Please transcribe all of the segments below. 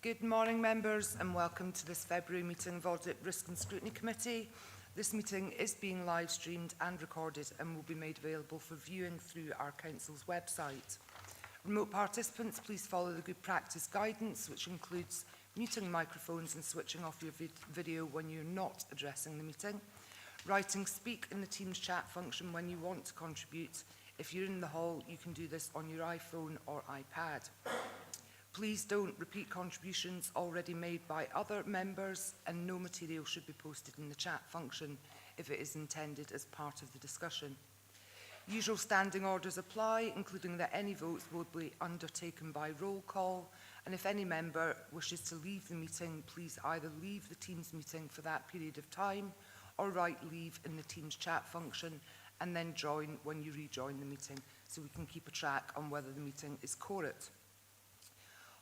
Good morning, members, and welcome to this February meeting of Audit, Risk and Scrutiny Committee. This meeting is being live streamed and recorded and will be made available for viewing through our Council's website. Remote participants, please follow the good practice guidance, which includes muting microphones and switching off your video when you're not addressing the meeting. Writing speak in the Teams chat function when you want to contribute. If you're in the hall, you can do this on your iPhone or iPad. Please don't repeat contributions already made by other members, and no material should be posted in the chat function if it is intended as part of the discussion. Usual standing orders apply, including that any votes will be undertaken by roll call, and if any member wishes to leave the meeting, please either leave the Teams meeting for that period of time or write leave in the Teams chat function and then join when you rejoin the meeting, so we can keep a track on whether the meeting is quorate.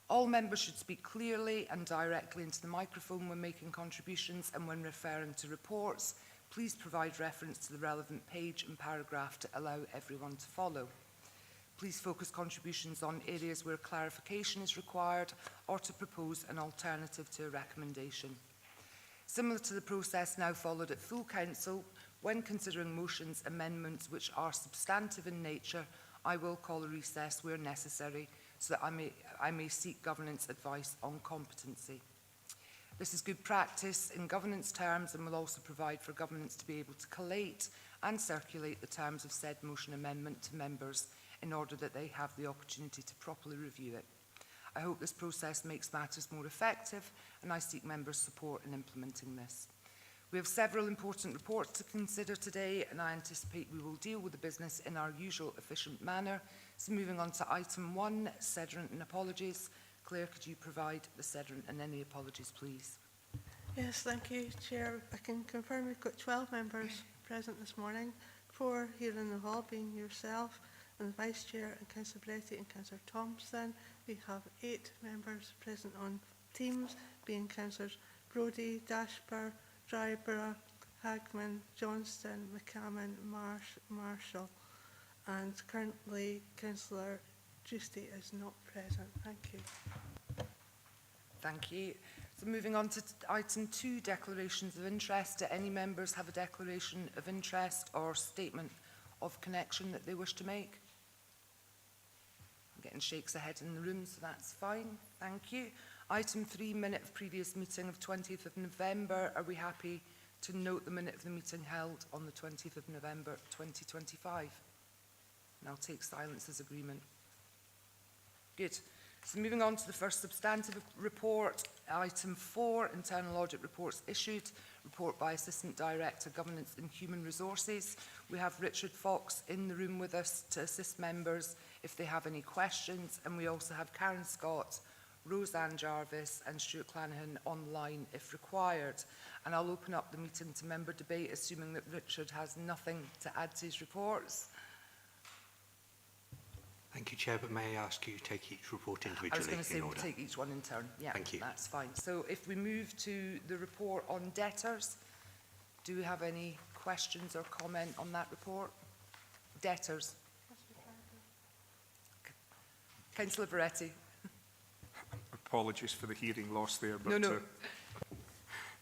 All members should speak clearly and directly into the microphone when making contributions, and when referring to reports, please provide reference to the relevant page and paragraph to allow everyone to follow. Please focus contributions on areas where clarification is required or to propose an alternative to a recommendation. Similar to the process now followed at full council, when considering motions, amendments which are substantive in nature, I will call a recess where necessary, so that I may seek governance advice on competency. This is good practice in governance terms and will also provide for governance to be able to collate and circulate the terms of said motion amendment to members in order that they have the opportunity to properly review it. I hope this process makes matters more effective, and I seek members' support in implementing this. We have several important reports to consider today, and I anticipate we will deal with the business in our usual efficient manner. So moving on to item 1, sediment and apologies. Claire, could you provide the sediment and any apologies, please? Yes, thank you, Chair. I can confirm we've got 12 members present this morning, 4 here in the hall, being yourself and the Vice Chair and Councillor Bretty and Councillor Thompson. We have 8 members present on Teams, being Councillors Brodie, Dashper, Dryborough, Hagman, Johnston, McCammon, Marshall, and currently Councillor Giusti is not present. Thank you. Thank you. So moving on to item 2, declarations of interest. Do any members have a declaration of interest or statement of connection that they wish to make? I'm getting shakes ahead in the room, so that's fine. Thank you. Item 3, minute of previous meeting of 20th of November. Are we happy to note the minute of the meeting held on the 20th of November 2025? And I'll take silence as agreement. Good. So moving on to the first substantive report, item 4, internal audit reports issued. Report by Assistant Director, Governance and Human Resources. We have Richard Fox in the room with us to assist members if they have any questions, and we also have Karen Scott, Roseanne Jarvis and Stuart Clanahan online if required. And I'll open up the meeting to member debate, assuming that Richard has nothing to add to his reports. Thank you, Chair, but may I ask you to take each report individually? I was going to say we'll take each one in turn. Yeah, thank you. That's fine. So if we move to the report on debtors, do we have any questions or comment on that report? Debtors. Councillor Bretty. Apologies for the hearing loss there, but no.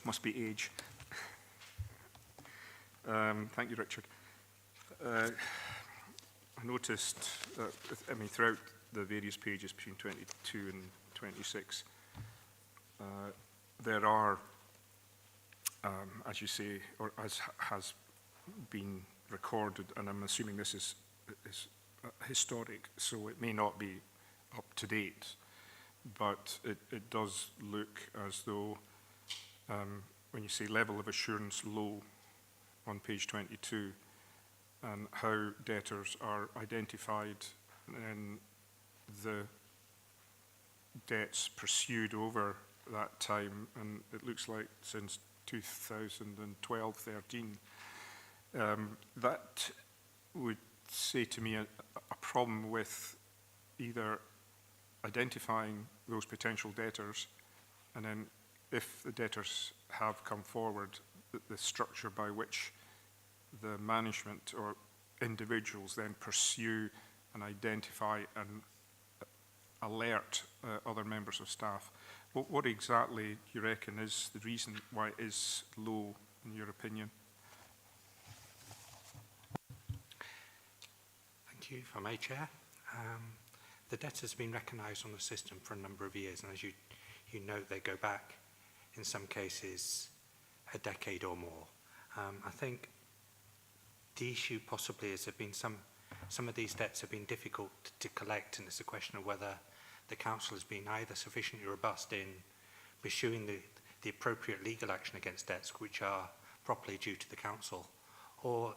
Must be age. Thank you, Richard. I noticed, throughout the various pages between 22 and 26, there are, as you say, or as has been recorded, and I'm assuming this is historic, so it may not be up to date, but it does look as though, when you say level of assurance low on page 22, and how debtors are identified and the debts pursued over that time, and it looks like since 2012-13, that would say to me a problem with either identifying those potential debtors, and then if the debtors have come forward, the structure by which the management or individuals then pursue and identify and alert other members of staff. What exactly do you reckon is the reason why it is low, in your opinion? Thank you, if I may, Chair. The debt has been recognised on the system for a number of years, and as you note, they go back, in some cases, a decade or more. I think the issue possibly is some of these debts have been difficult to collect, and it's a question of whether the council has been either sufficiently robust in pursuing the appropriate legal action against debts which are properly due to the council, or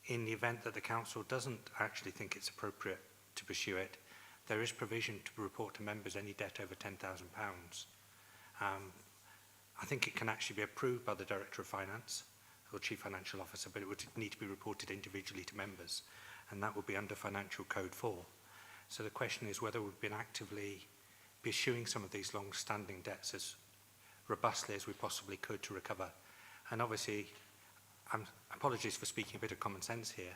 in the event that the council doesn't actually think it's appropriate to pursue it, there is provision to report to members any debt over £10,000. I think it can actually be approved by the Director of Finance or Chief Financial Officer, but it would need to be reported individually to members, and that would be under Financial Code 4. So the question is whether we've been actively pursuing some of these long-standing debts as robustly as we possibly could to recover. And obviously, apologies for speaking a bit of common sense here.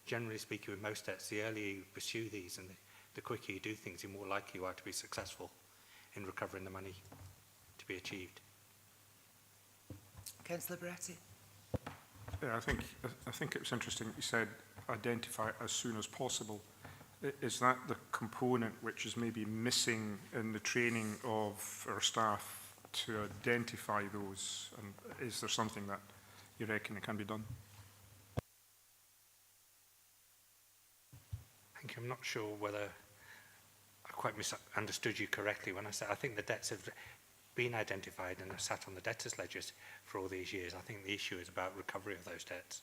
Generally speaking, with most debts, the earlier you pursue these and the quicker you do things, the more likely you are to be successful in recovering the money to be achieved. Councillor Berretti. Yeah, I think it was interesting that you said identify it as soon as possible. Is that the component which is maybe missing in the training of our staff to identify those? And is there something that you reckon it can be done? Thank you. I'm not sure whether I quite misunderstood you correctly when I said I think the debts have been identified and have sat on the debtors' ledgers for all these years. I think the issue is about recovery of those debts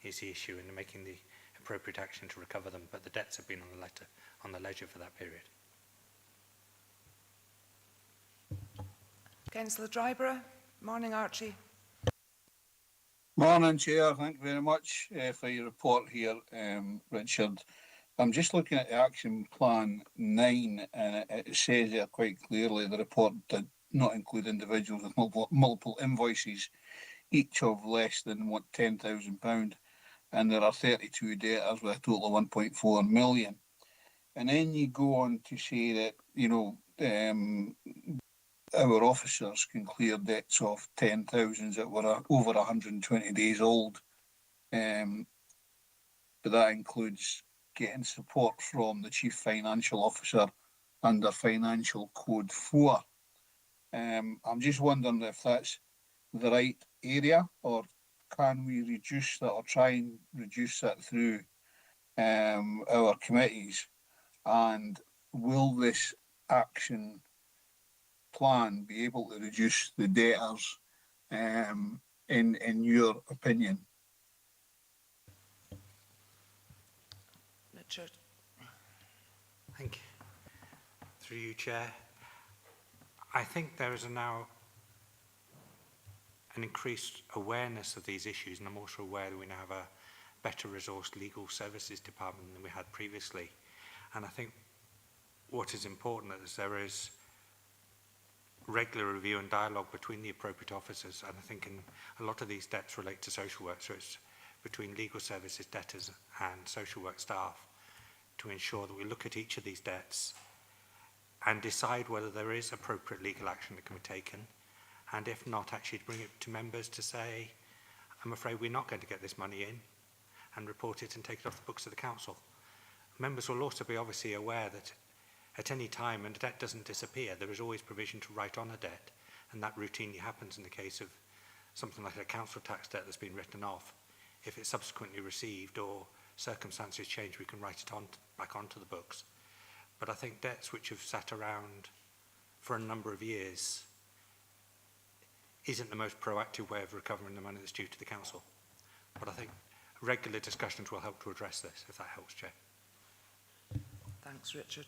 is the issue in making the appropriate action to recover them, but the debts have been on the ledger for that period. Councillor Dryborough. Morning, Archie. Morning, Chair. Thank you very much for your report here, Richard. I'm just looking at the Action Plan 9, and it says there quite clearly the report did not include individuals with multiple invoices, each of less than £10,000, and there are 32 debtors with a total of 1.4 million. And then you go on to say that, you know, our officers can clear debts of 10,000 that were over 120 days old. But that includes getting support from the Chief Financial Officer under Financial Code 4. I'm just wondering if that's the right area, or can we reduce that or try and reduce that through our committees? And will this action plan be able to reduce the debtors in your opinion? Richard. Thank you. Through you, Chair. I think there is now an increased awareness of these issues, and I'm also aware that we now have a better resourced legal services department than we had previously. And I think what is important is there is regular review and dialogue between the appropriate officers, and I think in a lot of these debts relate to social work, so it's between legal services debtors and social work staff to ensure that we look at each of these debts and decide whether there is appropriate legal action that can be taken, and if not, actually to bring it to members to say, I'm afraid we're not going to get this money in, and report it and take it off the books of the council. Members will also be obviously aware that at any time, when a debt doesn't disappear, there is always provision to write on a debt, and that routinely happens in the case of something like a council tax debt that's been written off. If it's subsequently received or circumstances change, we can write it on back onto the books. But I think debts which have sat around for a number of years isn't the most proactive way of recovering the money that's due to the council. But I think regular discussions will help to address this, if that helps, Chair. Thanks, Richard.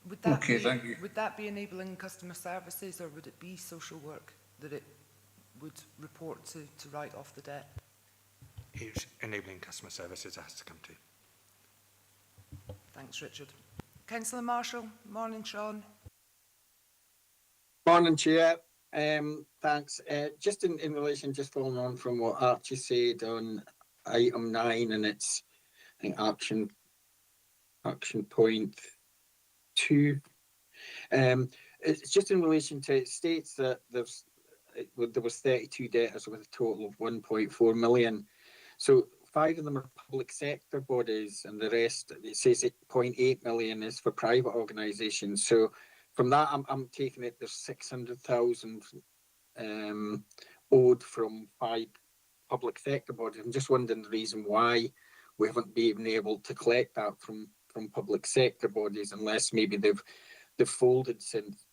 Would that Okay, be, thank you. Would that be enabling customer services, or would it be social work that it would report to write off the debt? It's enabling customer services it has to come to. Thanks, Richard. Councillor Marshall. Morning, Sean. Morning, Chair. Thanks. Just in relation, just following on from what Archie said on item 9, and it's, I think, action point 2. It's just in relation to, it states that there was 32 debtors with a total of 1.4 million. So 5 of them are public sector bodies, and the rest, it says 0.8 million is for private organisations. So from that, I'm taking it there's 600,000 owed from 5 public sector bodies. I'm just wondering the reason why we haven't been able to collect that from public sector bodies, unless maybe they've folded since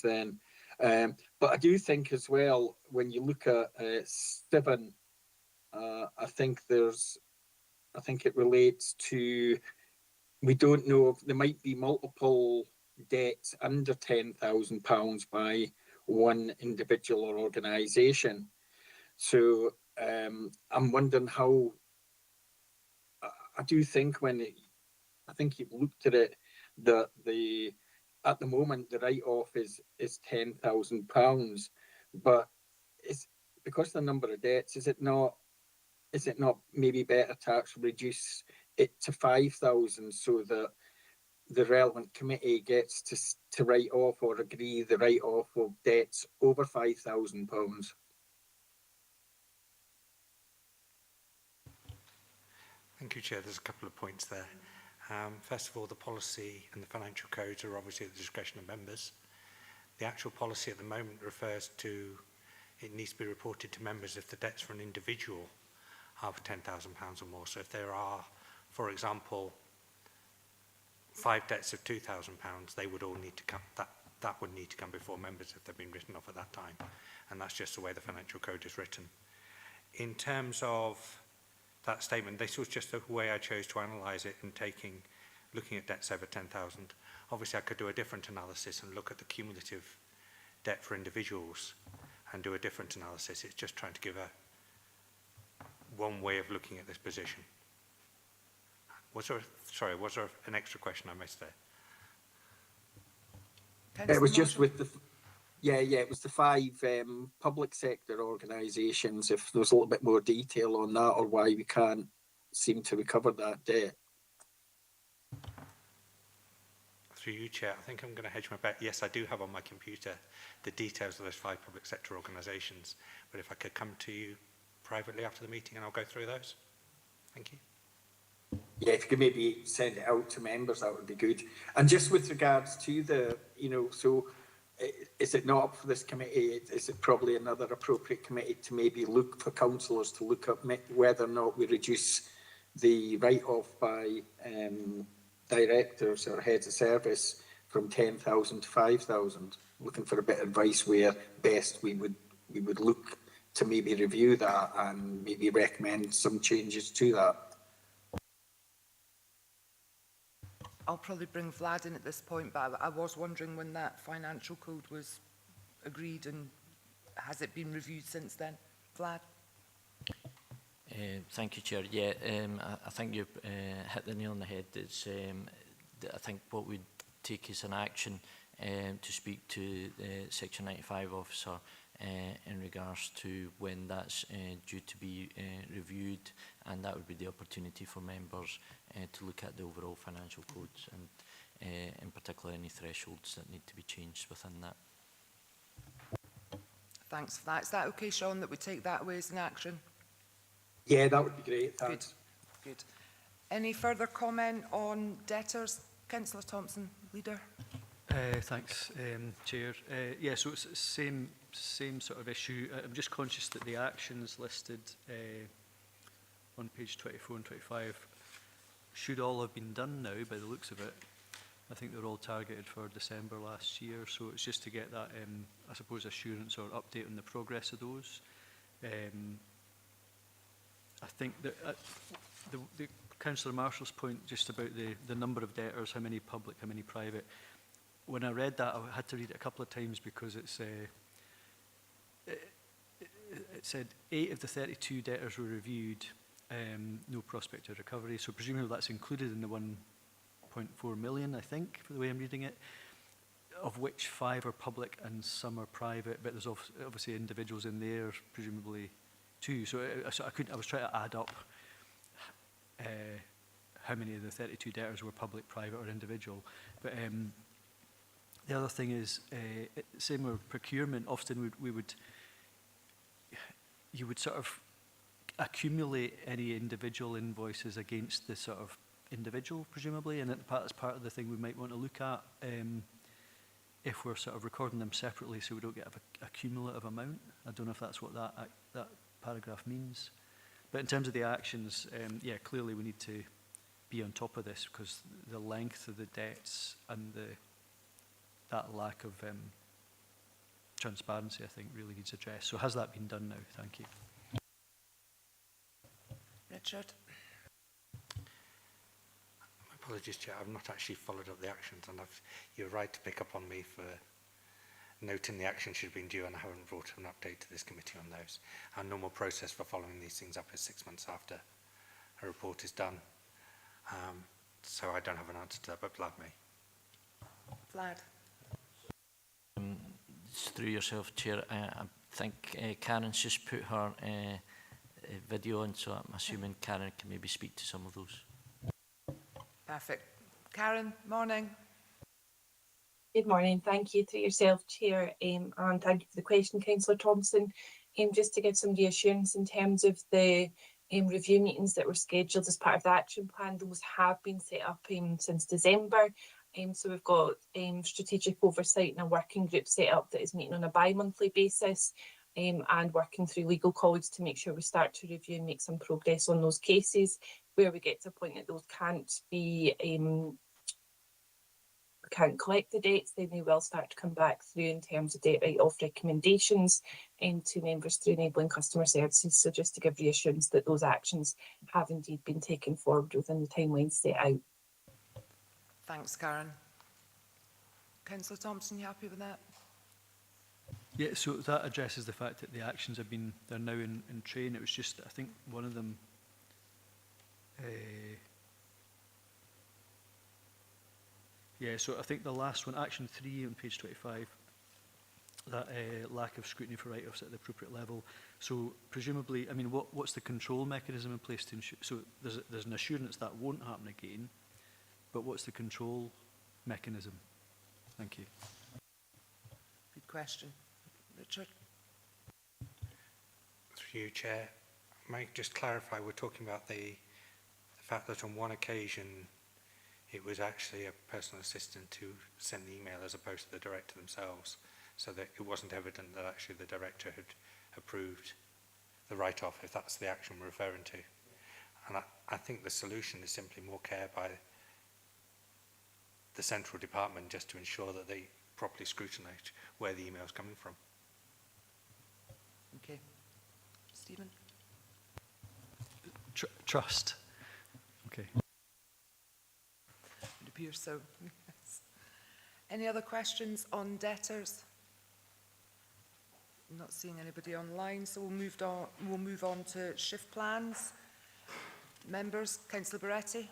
then. But I do think as well, when you look at 7, I think it relates to, we don't know if there might be multiple debts under £10,000 by one individual or organisation. So I'm wondering how, I do think I think you've looked at it, that at the moment the write-off is £10,000, but it's because of the number of debts, is it not maybe better to actually reduce it to 5,000 so that the relevant committee gets to write off or agree the write-off of debts over £5,000? Thank you, Chair. There's a couple of points there. First of all, the policy and the financial codes are obviously at the discretion of members. The actual policy at the moment refers to it needs to be reported to members if the debts for an individual are £10,000 or more. So if there are, for example, 5 debts of £2,000, they would all need to come, that would need to come before members if they've been written off at that time. And that's just the way the financial code is written. In terms of that statement, this was just the way I chose to analyse it and looking at debts over 10,000. Obviously, I could do a different analysis and look at the cumulative debt for individuals and do a different analysis. It's just trying to give one way of looking at this position. Was there an extra question I missed there? It was just with the, it was the 5 public sector organisations, if there was a little bit more detail on that, or why we can't seem to recover that debt. Through you, Chair, I think I'm going to hedge my bet. Yes, I do have on my computer the details of those 5 public sector organisations, but if I could come to you privately after the meeting and I'll go through those. Thank you. Yeah, if you could maybe send it out to members, that would be good. And just with regards to the, so is it not up for this committee? Is it probably another appropriate committee to maybe look for councillors to look up whether or not we reduce the write-off by directors or heads of service from 10,000 to 5,000? Looking for a bit of advice where best we would look to maybe review that and maybe recommend some changes to that. I'll probably bring Vlad in at this point, but I was wondering when that financial code was agreed, and has it been reviewed since then? Vlad? Thank you, Chair. Yeah, I think you've hit the nail on the head. It's, I think what we'd take is an action to speak to the Section 95 officer in regards to when that's due to be reviewed, and that would be the opportunity for members to look at the overall financial codes and in particular any thresholds that need to be changed within that. Thanks for that. Is that okay, Sean, that we take that away as an action? Yeah, that would be great. Thanks. Good. Good. Any further comment on debtors? Councillor Thompson, leader. Thanks, Chair. Yeah, so it's the same sort of issue. I'm just conscious that the actions listed on page 24 and 25 should all have been done now by the looks of it. I think they're all targeted for December last year, so it's just to get that, I suppose, assurance or update on the progress of those. I think that the Councillor Marshall's point just about the number of debtors, how many public, how many private, when I read that, I had to read it a couple of times because it said 8 of the 32 debtors were reviewed, no prospect of recovery. So presumably that's included in the 1.4 million, I think, for the way I'm reading it, of which 5 are public and some are private, but there's obviously individuals in there, presumably too. So I was trying to add up how many of the 32 debtors were public, private or individual. But The other thing is, same with procurement, often you would sort of accumulate any individual invoices against the sort of individual, presumably, and that's part of the thing we might want to look at if we're sort of recording them separately so we don't get a cumulative amount. I don't know if that's what that paragraph means. But in terms of the actions, yeah, clearly we need to be on top of this because the length of the debts and that lack of transparency, I think, really needs addressed. So has that been done now? Thank you. Richard? Apologies, Chair, I've not actually followed up the actions, and you're right to pick up on me for noting the action should have been due, and I haven't brought an update to this committee on those. Our normal process for following these things up is 6 months after a report is done. So I don't have an answer to that, but Vlad may. Vlad? Through yourself, Chair, I think Karen's just put her video on, so I'm assuming Karen can maybe speak to some of those. Perfect. Karen, morning. Good morning. Thank you to yourself, Chair, and thank you for the question, Councillor Thompson. Just to give some reassurance in terms of the review meetings that were scheduled as part of the action plan, those have been set up since December. So we've got strategic oversight and a working group set up that is meeting on a bi-monthly basis and working through legal colleagues to make sure we start to review and make some progress on those cases. Where we get to a point that those can't be can't collect the debts, then they will start to come back through in terms of debt write-off recommendations to members through enabling customer services. So just to give reassurance that those actions have indeed been taken forward within the timeline set out. Thanks, Karen. Councillor Thompson, you happy with that? Yeah, so that addresses the fact that the actions they're now in train. It was just, I think one of them, yeah, so I think the last one, action 3 on page 25, that lack of scrutiny for write-offs at the appropriate level. So presumably, I mean, what's the control mechanism in place to ensure? So there's an assurance that won't happen again, but what's the control mechanism? Thank you. Good question. Richard? Through you, Chair, may I just clarify, we're talking about the fact that on one occasion it was actually a personal assistant who sent the email as opposed to the director themselves, so that it wasn't evident that actually the director had approved the write-off, if that's the action we're referring to. And I think the solution is simply more care by the central department, just to ensure that they properly scrutinise where the email is coming from. Okay. Stephen? Trust. Okay. It appears so. Yes. Any other questions on debtors? I'm not seeing anybody online, so we'll move on to shift plans. Members, Councillor Barretti.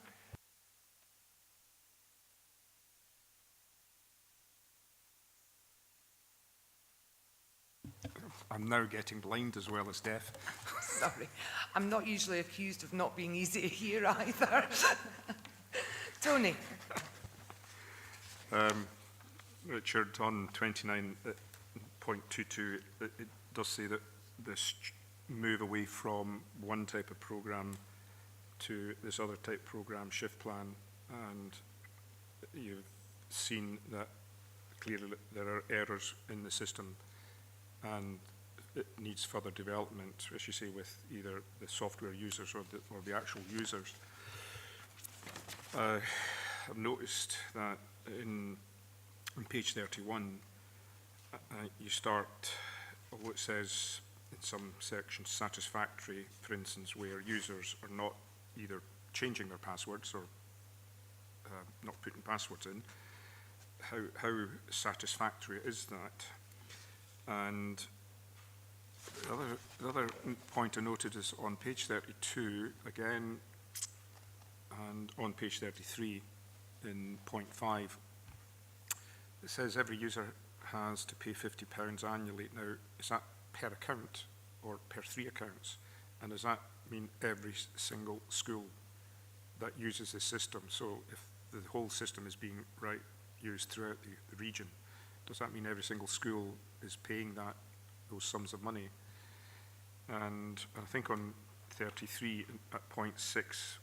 I'm now getting blind as well as deaf. Sorry, I'm not usually accused of not being easy to hear either. Tony. Richard, on 29.22, it does say that this move away from one type of programme to this other type programme, shift plan, and you've seen that clearly there are errors in the system and it needs further development, as you say, with either the software users or the actual users. I've noticed that on page 31, you start, it says in some sections, satisfactory, for instance, where users are not either changing their passwords or not putting passwords in. How satisfactory is that? And the other point I noted is on page 32, again, and on page 33 in point 5, it says every user has to pay £50 annually. Now, is that per account or per 3 accounts? And does that mean every single school that uses this system? So if the whole system is being used throughout the region, Does that mean every single school is paying those sums of money? And I think on 33 at point 6,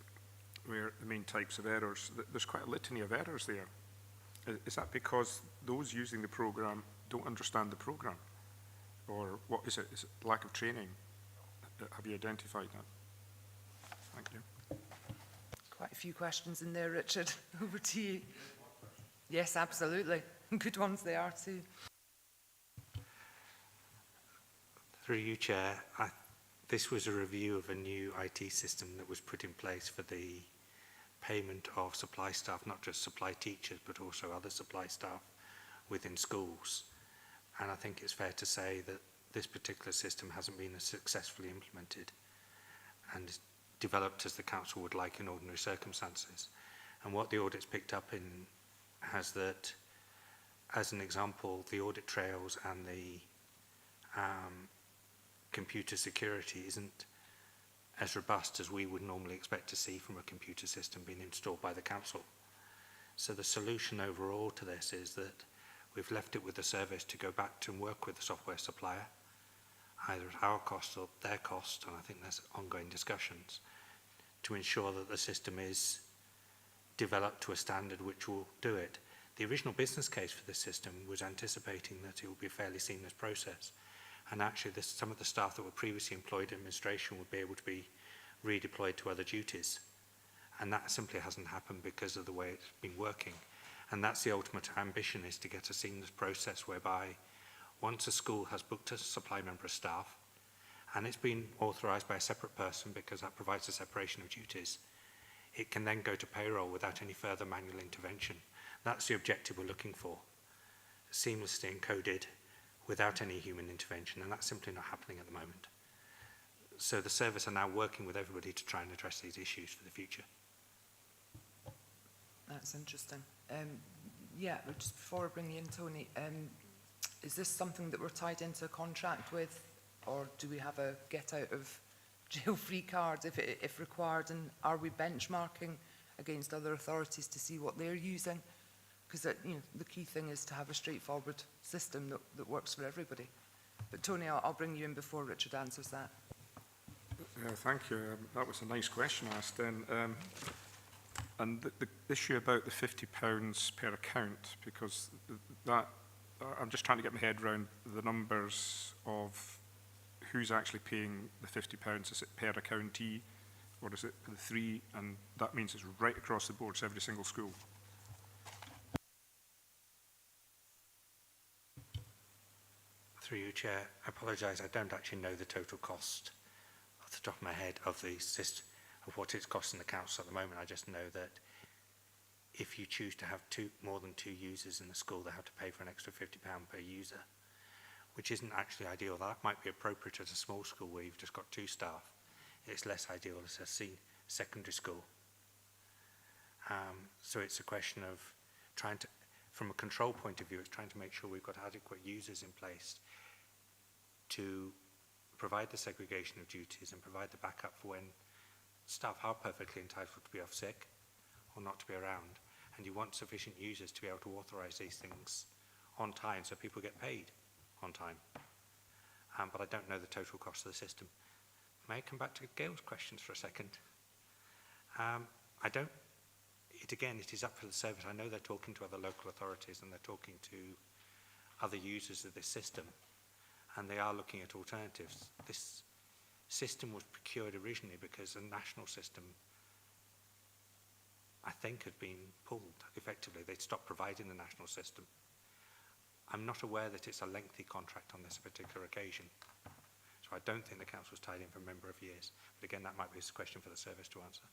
where the main types of errors, there's quite a litany of errors there. Is that because those using the programme don't understand the programme? Or what is it? Is it lack of training? Have you identified that? Thank you. Quite a few questions in there, Richard. Over to you. Yes, absolutely. Good ones they are too. Through you, Chair, this was a review of a new IT system that was put in place for the payment of supply staff, not just supply teachers, but also other supply staff within schools. And I think it's fair to say that this particular system hasn't been as successfully implemented and is developed as the council would like in ordinary circumstances. And what the audit's picked up in has that, as an example, the audit trails and the computer security isn't as robust as we would normally expect to see from a computer system being installed by the council. So the solution overall to this is that we've left it with the service to go back to and work with the software supplier, either at our cost or their cost, and I think there's ongoing discussions, to ensure that the system is developed to a standard which will do it. The original business case for this system was anticipating that it would be a fairly seamless process, and actually some of the staff that were previously employed in administration would be able to be redeployed to other duties, and that simply hasn't happened because of the way it's been working. And that's the ultimate ambition, is to get a seamless process whereby once a school has booked a supply member of staff and it's been authorised by a separate person because that provides a separation of duties, it can then go to payroll without any further manual intervention. That's the objective we're looking for, seamlessly encoded without any human intervention, and that's simply not happening at the moment. So the service are now working with everybody to try and address these issues for the future. That's interesting. Yeah, but just before I bring you in, Tony, is this something that we're tied into a contract with, or do we have a get out of jail free card if required, and are we benchmarking against other authorities to see what they're using? Because the key thing is to have a straightforward system that works for everybody. But Tony, I'll bring you in before Richard answers that. Thank you. That was a nice question asked then. And the issue about the £50 per account, because that, I'm just trying to get my head around the numbers of who's actually paying the £50. Is it per accountee, or is it the 3? And that means it's right across the board, so every single school. Through you, Chair, I apologise, I don't actually know the total cost off the top of my head of the system, of what it's costing the council at the moment. I just know that if you choose to have more than 2 users in the school, they have to pay for an extra £50 per user, which isn't actually ideal. That might be appropriate at a small school where you've just got 2 staff. It's less ideal as a secondary school. So it's a question of trying to, from a control point of view, it's trying to make sure we've got adequate users in place to provide the segregation of duties and provide the backup for when staff are perfectly entitled to be off sick or not to be around. And you want sufficient users to be able to authorise these things on time so people get paid on time. But I don't know the total cost of the system. May I come back to Gail's questions for a second? Again, it is up for the service. I know they're talking to other local authorities and they're talking to other users of this system, and they are looking at alternatives. This system was procured originally because a national system, I think, had been pulled effectively. They'd stopped providing the national system. I'm not aware that it's a lengthy contract on this particular occasion, so I don't think the council's tied in for a number of years. But again, that might be a question for the service to answer.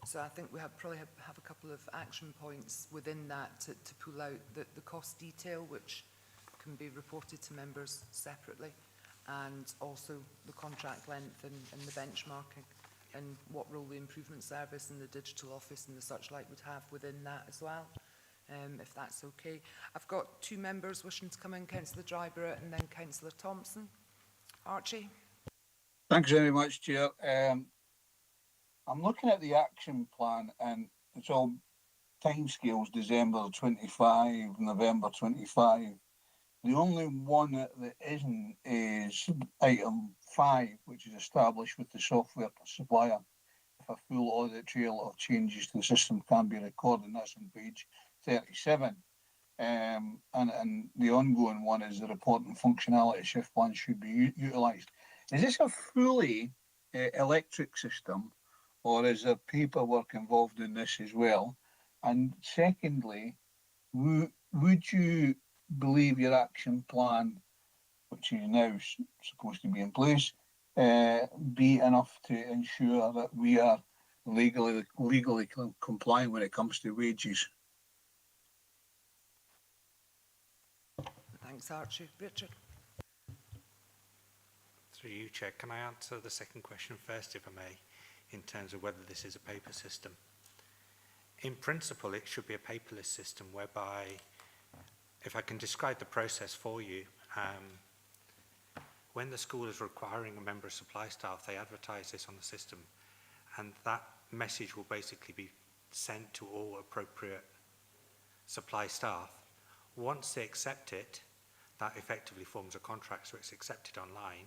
So I think we probably have a couple of action points within that to pull out the cost detail, which can be reported to members separately, and also the contract length and the benchmarking, and what role the improvement service and the digital office and the such like would have within that as well, if that's okay. I've got 2 members wishing to come in, Councillor Dryburgh and then Councillor Thompson. Archie? Thanks very much, Chair. I'm looking at the action plan, and it's all timescales, December 25, November 25. The only one that isn't is item 5, which is established with the software supplier. If a full audit trail of changes to the system can be recorded, and that's on page 37. And the ongoing one is the reporting functionality shift plan should be utilised. Is this a fully electric system, or is there paperwork involved in this as well? And secondly, would you believe your action plan, which is now supposed to be in place, be enough to ensure that we are legally compliant when it comes to wages? Thanks, Archie. Richard? Through you, Chair, can I answer the second question first, if I may, in terms of whether this is a paper system? In principle, it should be a paperless system whereby, if I can describe the process for you, when the school is requiring a member of supply staff, they advertise this on the system, and that message will basically be sent to all appropriate supply staff. Once they accept it, that effectively forms a contract, so it's accepted online.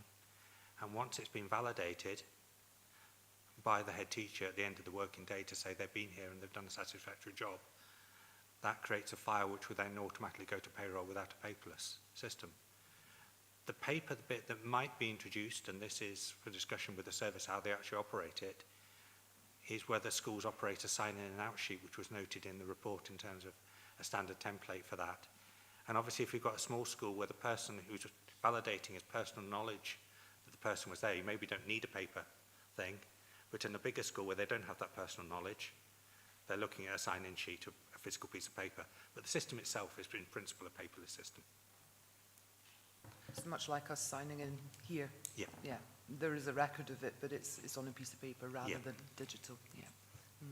And once it's been validated by the head teacher at the end of the working day to say they've been here and they've done a satisfactory job, that creates a file which will then automatically go to payroll without a paperless system. The paper bit that might be introduced, and this is for discussion with the service how they actually operate it, is whether schools operate a sign-in and out sheet, which was noted in the report in terms of a standard template for that. And obviously, if you've got a small school where the person who's validating his personal knowledge that the person was there, you maybe don't need a paper thing, but in a bigger school where they don't have that personal knowledge, they're looking at a sign-in sheet, a physical piece of paper. But the system itself is in principle a paperless system. It's much like us signing in here. Yeah. Yeah. There is a record of it, but it's on a piece of paper rather than digital. Yeah.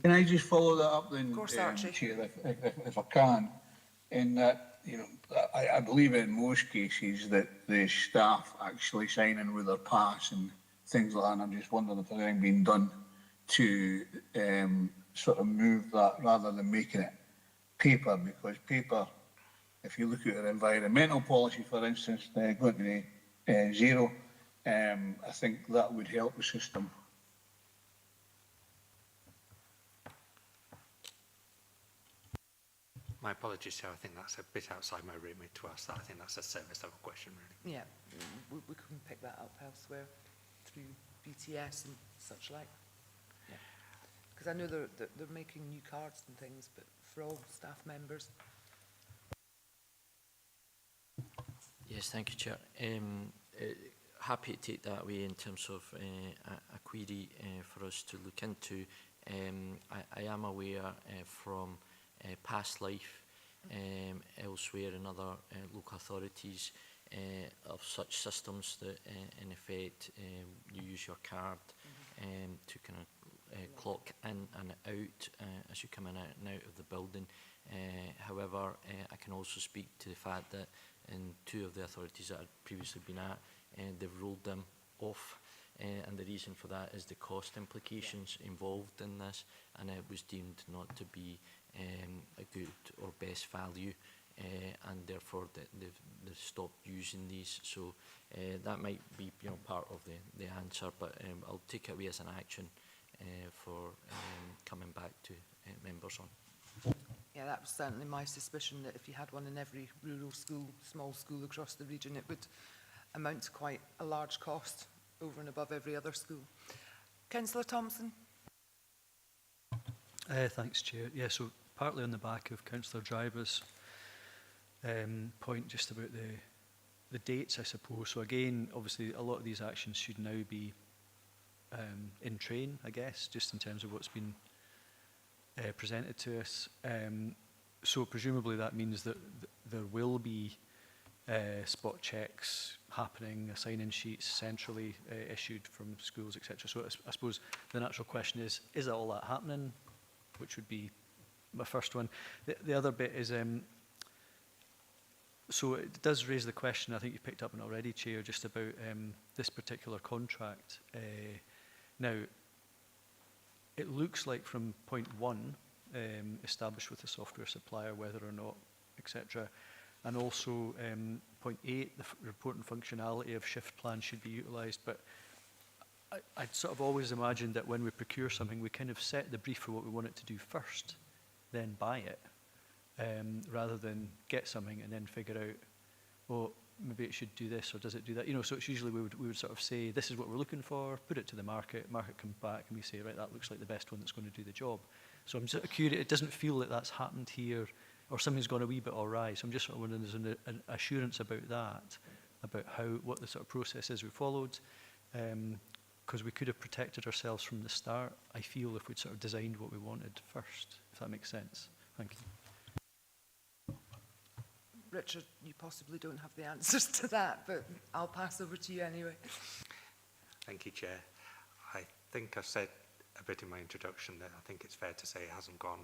Can I just follow that up then, Of course, Archie. Chair, if I can? In that, I believe in most cases that the staff actually sign in with their pass and things like that, and I'm just wondering if there's anything being done to sort of move that rather than making it paper, because paper, if you look at our environmental policy, for instance, going to zero, I think that would help the system. My apologies, Chair, I think that's a bit outside my remit to ask that. I think that's a service level question, really. Yeah. We can pick that up elsewhere through BTS and such like. Yeah. Because I know they're making new cards and things, but for all staff members. Yes, thank you, Chair. Happy to take that away in terms of a query for us to look into. I am aware from past life elsewhere in other local authorities of such systems that in effect you use your card to kind of clock in and out as you come in and out of the building. However, I can also speak to the fact that in 2 of the authorities that I've previously been at, they've rolled them off, and the reason for that is the cost implications involved in this, and it was deemed not to be a good or best value, and therefore they've stopped using these. So that might be part of the answer, but I'll take it away as an action for coming back to members on. Yeah, that was certainly my suspicion, that if you had one in every rural school, small school across the region, it would amount to quite a large cost over and above every other school. Councillor Thompson? Thanks, Chair. Yeah, so partly on the back of Councillor Driver's point just about the dates, I suppose. So again, obviously, a lot of these actions should now be in train, I guess, just in terms of what's been presented to us. So presumably that means that there will be spot checks happening, sign-in sheets centrally issued from schools, etc. So I suppose the natural question is all that happening? Which would be my first one. The other bit is, so it does raise the question, I think you picked up on it already, Chair, just about this particular contract. Now, it looks like from point 1 established with the software supplier, whether or not, etc. And also point 8, the reporting functionality of shift plans should be utilised. But I'd sort of always imagined that when we procure something, we kind of set the brief for what we want it to do first, then buy it, rather than get something and then figure out, well, maybe it should do this or does it do that? You know, so it's usually we would sort of say, this is what we're looking for, put it to the market comes back and we say, right, that looks like the best one that's going to do the job. So I'm sort of curious, it doesn't feel that that's happened here, or something's gone a wee bit awry. So I'm just sort of wondering, there's an assurance about that, about what the sort of process is we followed, because we could have protected ourselves from the start, I feel, if we'd sort of designed what we wanted first, if that makes sense. Thank you. Richard, you possibly don't have the answers to that, but I'll pass over to you anyway. Thank you, Chair. I think I've said a bit in my introduction that I think it's fair to say it hasn't gone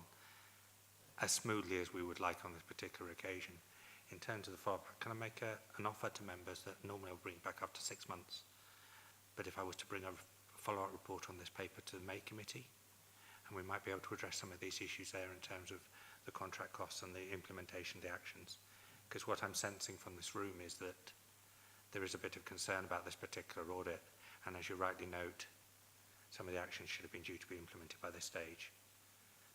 as smoothly as we would like on this particular occasion. In terms of the follow-up, can I make an offer to members that normally I'll bring back after 6 months? But if I was to bring a follow-up report on this paper to the May Committee, and we might be able to address some of these issues there in terms of the contract costs and the implementation of the actions. Because what I'm sensing from this room is that there is a bit of concern about this particular audit, and as you rightly note, some of the actions should have been due to be implemented by this stage.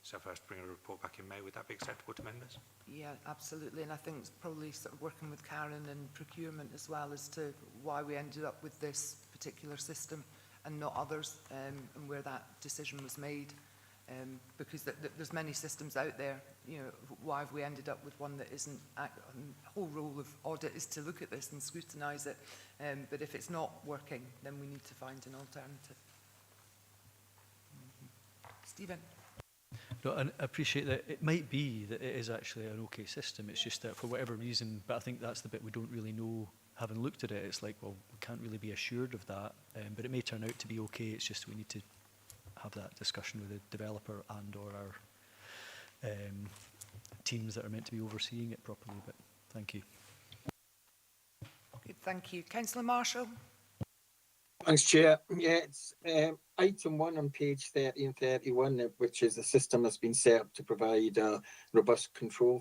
So if I was to bring a report back in May, would that be acceptable to members? Yeah, absolutely. And I think it's probably sort of working with Karen and procurement as well as to why we ended up with this particular system and not others, and where that decision was made. Because there's many systems out there, you know, why have we ended up with one that isn't, the whole role of audit is to look at this and scrutinise it, but if it's not working, then we need to find an alternative. Stephen? No, and I appreciate that it might be that it is actually an okay system, it's just that for whatever reason, but I think that's the bit we don't really know, having looked at it, it's like, well, we can't really be assured of that, but it may turn out to be okay, it's just we need to have that discussion with the developer and or our teams that are meant to be overseeing it properly, but thank you. Good, thank you. Councillor Marshall? Thanks, Chair. Yeah, it's item 1 on page 30 and 31, which is the system has been set up to provide a robust control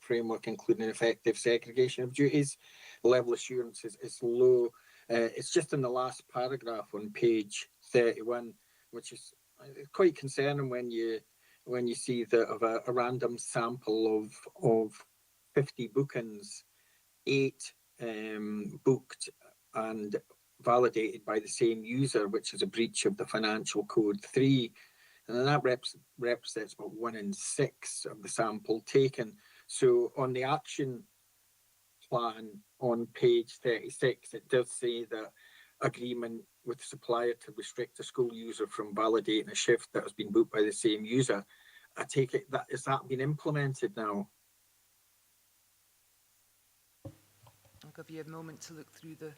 framework, including effective segregation of duties. Level assurance is low. It's just in the last paragraph on page 31, which is quite concerning when you see that of a random sample of 50 bookings, 8 booked and validated by the same user, which is a breach of the financial code 3, and then that represents about 1 in 6 of the sample taken. So on the action plan on page 36, it does say that agreement with the supplier to restrict a school user from validating a shift that has been booked by the same user. I take it that has that been implemented now? I'll give you a moment to look through the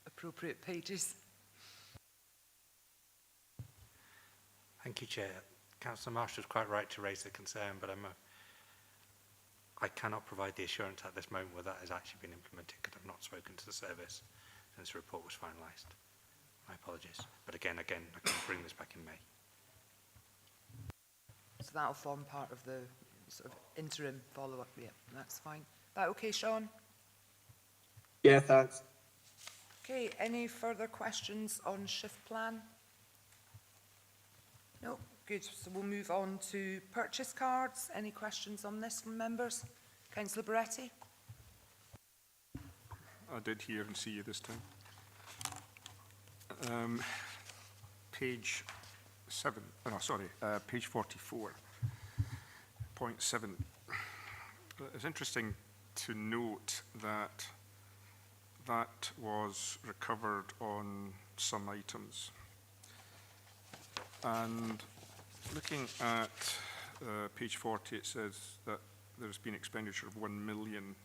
appropriate pages. Thank you, Chair. Councillor Marshall is quite right to raise the concern, but I cannot provide the assurance at this moment whether that has actually been implemented because I've not spoken to the service since the report was finalised. My apologies. But again, I can bring this back in May. So that'll form part of the sort of interim follow-up. Yeah, that's fine. That okay, Sean? Yeah, thanks. Okay, any further questions on shift plan? No, good. So we'll move on to purchase cards. Any questions on this from members? Councillor Beretti? I did hear and see you this time. Page 7, no, sorry, page 44.7. It's interesting to note that that was recovered on some items. And looking at page 40, it says that there's been expenditure of 1 million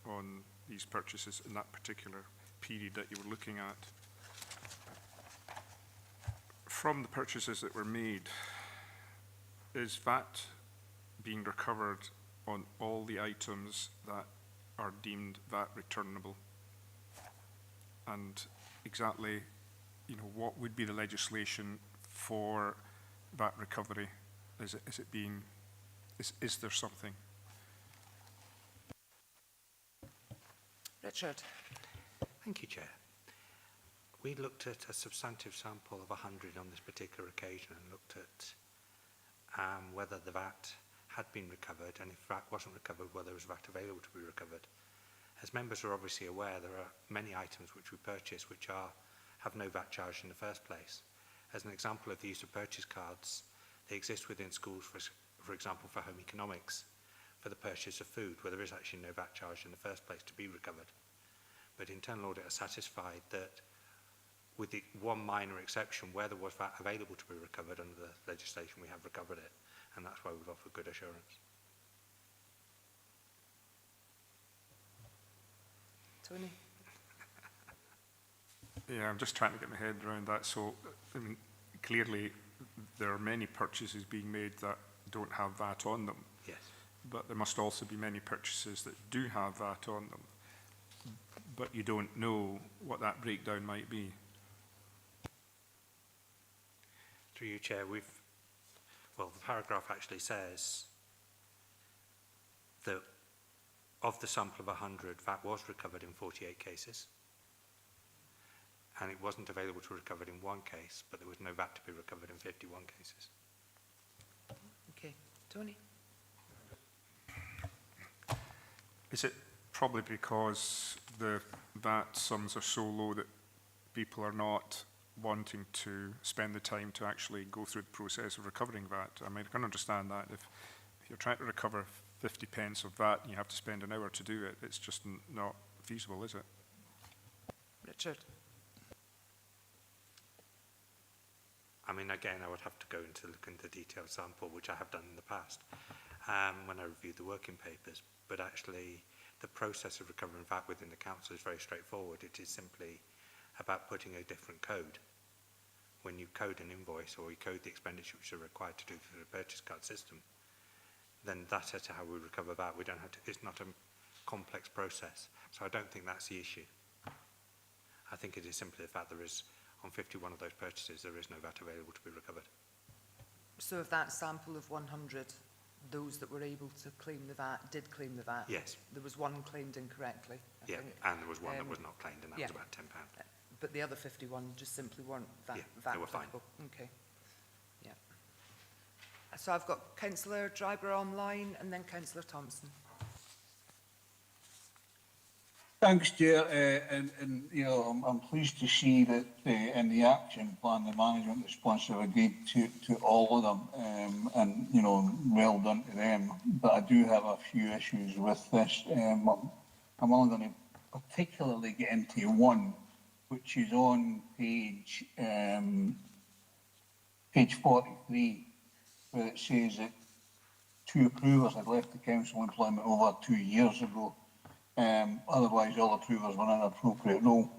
on these purchases in that particular period that you were looking at. From the purchases that were made, is VAT being recovered on all the items that are deemed VAT returnable? And exactly, you know, what would be the legislation for VAT recovery Is it being, is there something? Richard? Thank you, Chair. We looked at a substantive sample of 100 on this particular occasion and looked at whether the VAT had been recovered, and if VAT wasn't recovered, whether there was VAT available to be recovered. As members are obviously aware, there are many items which we purchase which have no VAT charge in the first place. As an example of the use of purchase cards, they exist within schools, for example, for home economics, for the purchase of food, where there is actually no VAT charge in the first place to be recovered. But internal audit are satisfied that with the one minor exception, where there was VAT available to be recovered under the legislation, we have recovered it, and that's why we've offered good assurance. Tony? Yeah, I'm just trying to get my head around that. So, I mean, clearly there are many purchases being made that don't have VAT on them. Yes. But there must also be many purchases that do have VAT on them. But you don't know what that breakdown might be. Through you, Chair, well, the paragraph actually says that of the sample of 100, VAT was recovered in 48 cases. And it wasn't available to be recovered in one case, but there was no VAT to be recovered in 51 cases. Okay. Tony? Is it probably because the VAT sums are so low that people are not wanting to spend the time to actually go through the process of recovering VAT? I mean, I can understand that. If you're trying to recover 50 pence of VAT and you have to spend an hour to do it, it's just not feasible, is it? Richard? I mean, again, I would have to go into look into the detailed sample, which I have done in the past, when I reviewed the working papers. But actually, the process of recovering VAT within the council is very straightforward. It is simply about putting a different code. When you code an invoice or you code the expenditure which are required to do through the purchase card system, then that's as to how we recover VAT. We don't have to, it's not a complex process. So I don't think that's the issue. I think it is simply the fact there is, on 51 of those purchases, there is no VAT available to be recovered. So of that sample of 100, those that were able to claim the VAT did claim the VAT? Yes. There was one claimed incorrectly, I Yeah, think. and there was one that was not claimed, and that yeah. was about £10. But the other 51 just simply weren't VAT, Yeah, VAT they were fine. applicable. Okay. Yeah. So I've got Councillor Dryber online and then Councillor Thompson. Thanks, Chair. And you know, I'm pleased to see that in the action plan, the management response have agreed to all of them, and you know, well done to them. But I do have a few issues with this. I'm only going to particularly get into one, which is on page 43, where it says that 2 approvers had left the council employment over 2 years ago. Otherwise, all approvers were in an appropriate role.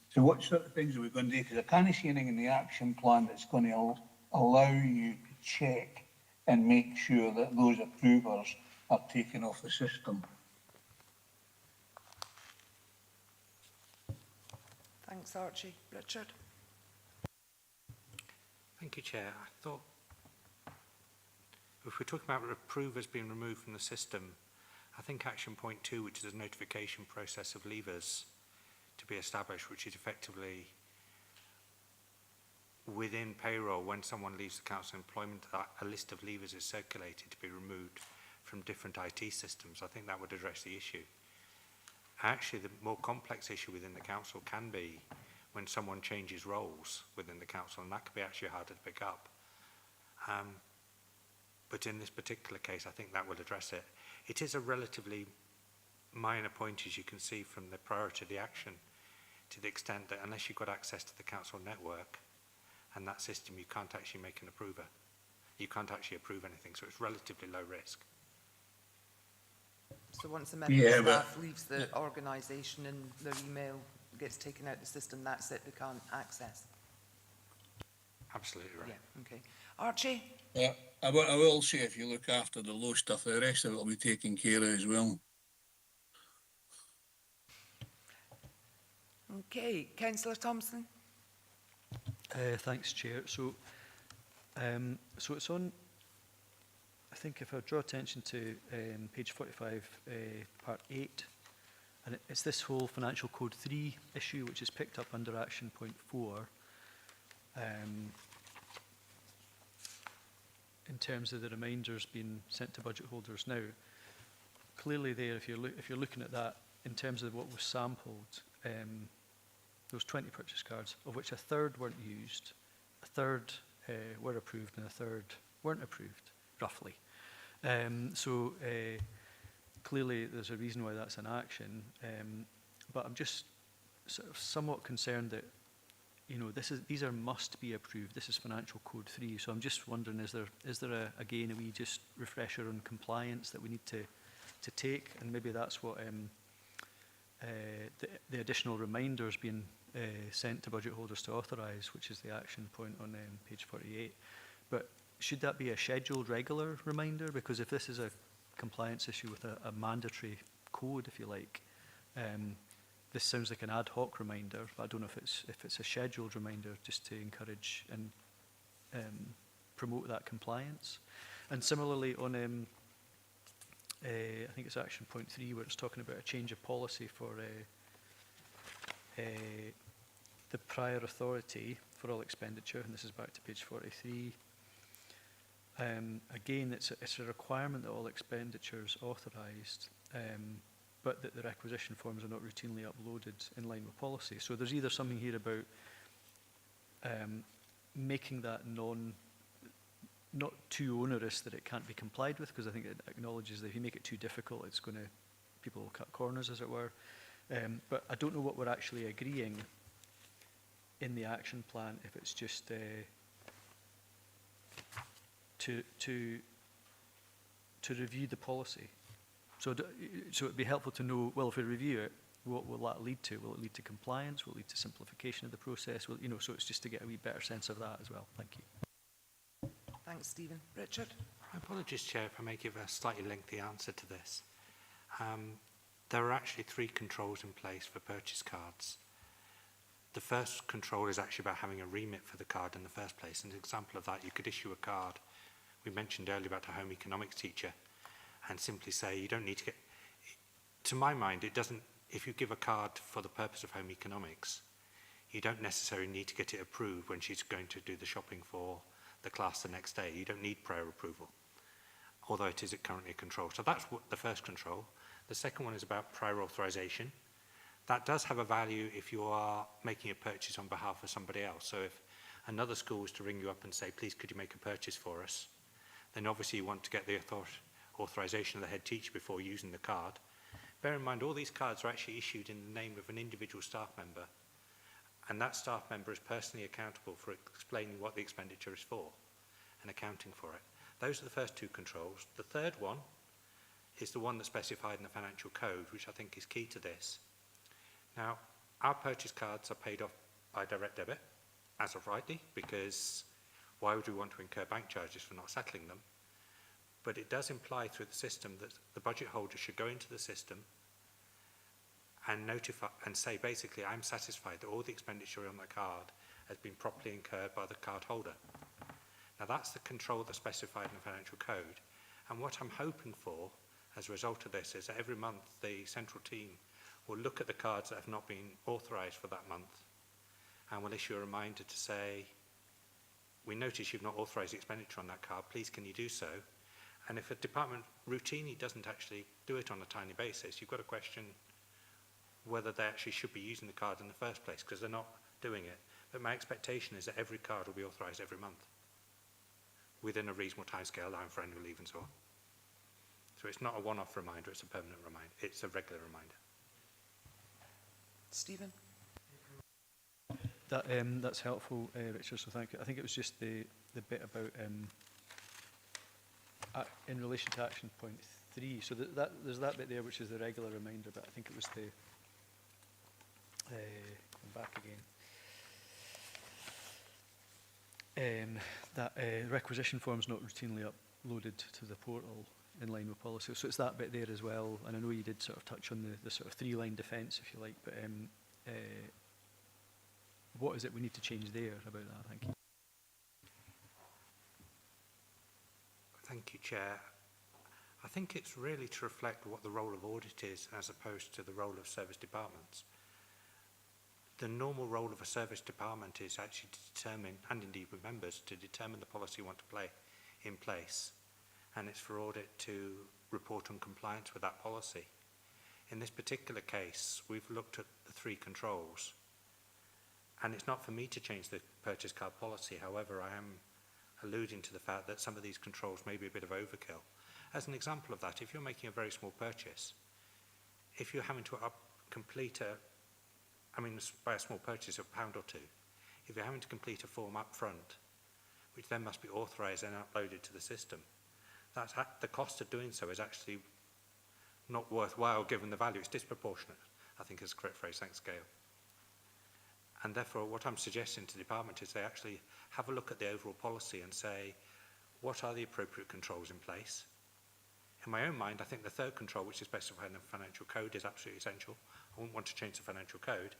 So what sort of things are we going to do? Because I can't see anything in the action plan that's going to allow you to check and make sure that those approvers are taken off the system. Thanks, Archie. Richard? Thank you, Chair. I thought if we're talking about approvers being removed from the system, I think action point 2, which is a notification process of leavers to be established, which is effectively within payroll, when someone leaves the council employment, a list of leavers is circulated to be removed from different IT systems. I think that would address the issue. Actually, the more complex issue within the council can be when someone changes roles within the council, and that could be actually harder to pick up. But in this particular case, I think that would address it. It is a relatively minor point, as you can see from the priority of the action, to the extent that unless you've got access to the council network and that system, you can't actually make an approver. You can't actually approve anything, so it's relatively low risk. So once a member of staff leaves the organisation and their email gets taken out of the system, that's it, they can't access? Absolutely right. Yeah, okay. Archie? Yeah, I will say if you look after the low stuff, the rest of it will be taken care of as well. Okay. Councillor Thompson? Thanks, Chair. So it's on think if I draw attention to page 45, part 8, and it's this whole Financial Code 3 issue, which is picked up under action point 4, in terms of the reminders being sent to budget holders now. Clearly there, if you're looking at that in terms of what was sampled, those 20 purchase cards, of which a third weren't used, a third were approved, and a third weren't approved, roughly. So clearly there's a reason why that's an action, but I'm just sort of somewhat concerned that, you know, these are must be approved. This is Financial Code 3, so I'm just wondering, is there again a wee just refresher on compliance that we need to take, and maybe that's what the additional reminders being sent to budget holders to authorise, which is the action point on page 48. But should that be a scheduled regular reminder? Because if this is a compliance issue with a mandatory code, if you like, this sounds like an ad hoc reminder, but I don't know if it's a scheduled reminder just to encourage and promote that compliance. And similarly on I think it's action point 3, where it's talking about a change of policy for the prior authority for all expenditure, and this is back to page 43. Again, it's a requirement that all expenditures authorised, but that the requisition forms are not routinely uploaded in line with policy. So there's either something here about making that not too onerous that it can't be complied with, because I think it acknowledges that if you make it too difficult, people will cut corners, as it were. But I don't know what we're actually agreeing in the action plan, if it's just to review the policy. So it'd be helpful to know, well, if we review it, what will that lead to? Will it lead to compliance? Will it lead to simplification of the process? Will, so it's just to get a wee better sense of that as well. Thank you. Thanks, Stephen. Richard? My apologies, Chair, if I may give a slightly lengthy answer to this. There are actually 3 controls in place for purchase cards. The first control is actually about having a remit for the card in the first place. An example of that, you could issue a card. We mentioned earlier about a home economics teacher, and simply say you don't need to get, to my mind, it doesn't, if you give a card for the purpose of home economics, you don't necessarily need to get it approved when she's going to do the shopping for the class the next day. You don't need prior approval, although it is currently a control. So that's what the first control. The second one is about prior authorization. That does have a value if you are making a purchase on behalf of somebody else. So if another school was to ring you up and say, please, could you make a purchase for us? Then obviously you want to get the authorization of the head teacher before using the card. Bear in mind, all these cards are actually issued in the name of an individual staff member, and that staff member is personally accountable for explaining what the expenditure is for and accounting for it. Those are the first 2 controls. The third one is the one that's specified in the financial code, which I think is key to this. Now, our purchase cards are paid off by direct debit, as of rightly, because why would we want to incur bank charges for not settling them? But it does imply through the system that the budget holder should go into the system and notify and say, basically, I'm satisfied that all the expenditure on the card has been properly incurred by the card holder. Now, that's the control that's specified in the financial code. And what I'm hoping for as a result of this is that every month the central team will look at the cards that have not been authorised for that month and will issue a reminder to say, we notice you've not authorised the expenditure on that card, please can you do so? And if a department routinely doesn't actually do it on a timely basis, you've got to question whether they actually should be using the card in the first place, because they're not doing it. But my expectation is that every card will be authorised every month within a reasonable timescale, allowing for annual leave and so on. So it's not a one-off reminder, it's a permanent reminder. It's a regular reminder. Stephen? That's helpful, Richard, so thank you. I think it was just the bit about in relation to action point 3. So there's that bit there which is the regular reminder, but I think it was the going back again. That requisition form's not routinely uploaded to the portal in line with policy. So it's that bit there as well. And I know you did sort of touch on the sort of 3-line defence, if you like, but what is it we need to change there about that? Thank you. Thank you, Chair. I think it's really to reflect what the role of audit is as opposed to the role of service departments. The normal role of a service department is actually to determine, and indeed with members, to determine the policy you want to play in place. And it's for audit to report on compliance with that policy. In this particular case, we've looked at the 3 controls. And it's not for me to change the purchase card policy. However, I am alluding to the fact that some of these controls may be a bit of overkill. As an example of that, if you're making a very small purchase, if you're having to complete by a small purchase of £1 or 2, if you're having to complete a form up front, which then must be authorised and uploaded to the system, the cost of doing so is actually not worthwhile given the value. It's disproportionate, I think is the correct phrase. Thanks, Gail. And therefore, what I'm suggesting to the department is they actually have a look at the overall policy and say, what are the appropriate controls in place? In my own mind, I think the 3rd control, which is specified in the financial code, is absolutely essential. I wouldn't want to change the financial code.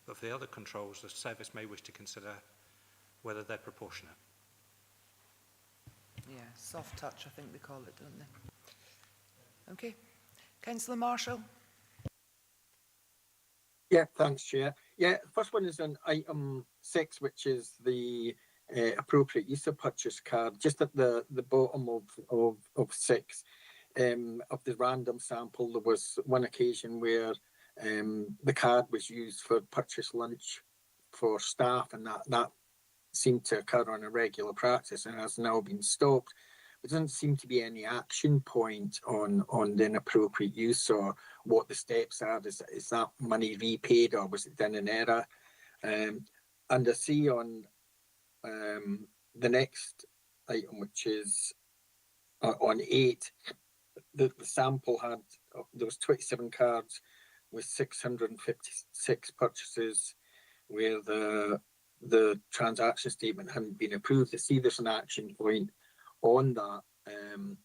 But for the other controls, the service may wish to consider whether they're proportionate. Yeah, soft touch, I think they call it, don't they? Okay. Councillor Marshall. Yeah, thanks, Chair. Yeah, the first one is on item 6, which is the appropriate use of purchase card. Just at the bottom of 6, of the random sample, there was one occasion where the card was used for purchase lunch for staff, and that seemed to occur on a regular practice and has now been stopped. There doesn't seem to be any action point on the inappropriate use or what the steps are. Is that money repaid or was it done in error? And I see on the next item, which is on 8, the sample had, there was 27 cards with 656 purchases where the transaction statement hadn't been approved. I see there's an action point on that and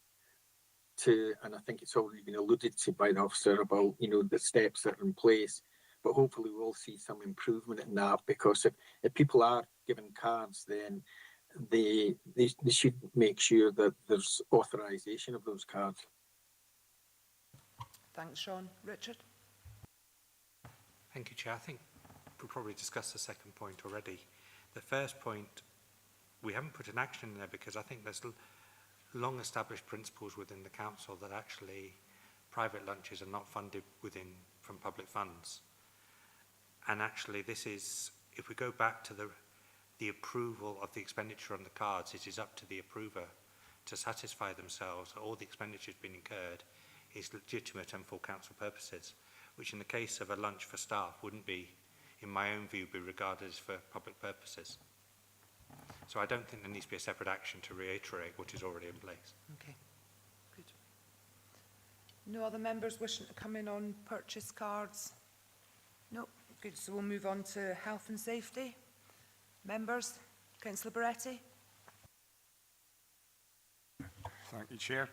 I think it's already been alluded to by the officer about, the steps that are in place, but hopefully we'll see some improvement in that, because if people are given cards, then they should make sure that there's authorization of those cards. Thanks, Sean. Richard? Thank you, Chair. I think we'll probably discuss the second point already. The first point, we haven't put an action in there because I think there's long established principles within the council that actually private lunches are not funded from public funds. And actually this is, if we go back to the approval of the expenditure on the cards, it is up to the approver to satisfy themselves that all the expenditure has been incurred is legitimate and for council purposes, which in the case of a lunch for staff wouldn't be, in my own view, be regarded as for public purposes. So I don't think there needs to be a separate action to reiterate what is already in place. Okay, good. No other members wishing to come in on purchase cards? No, good. So we'll move on to health and safety. Members, Councillor Barretti. Thank you, Chair.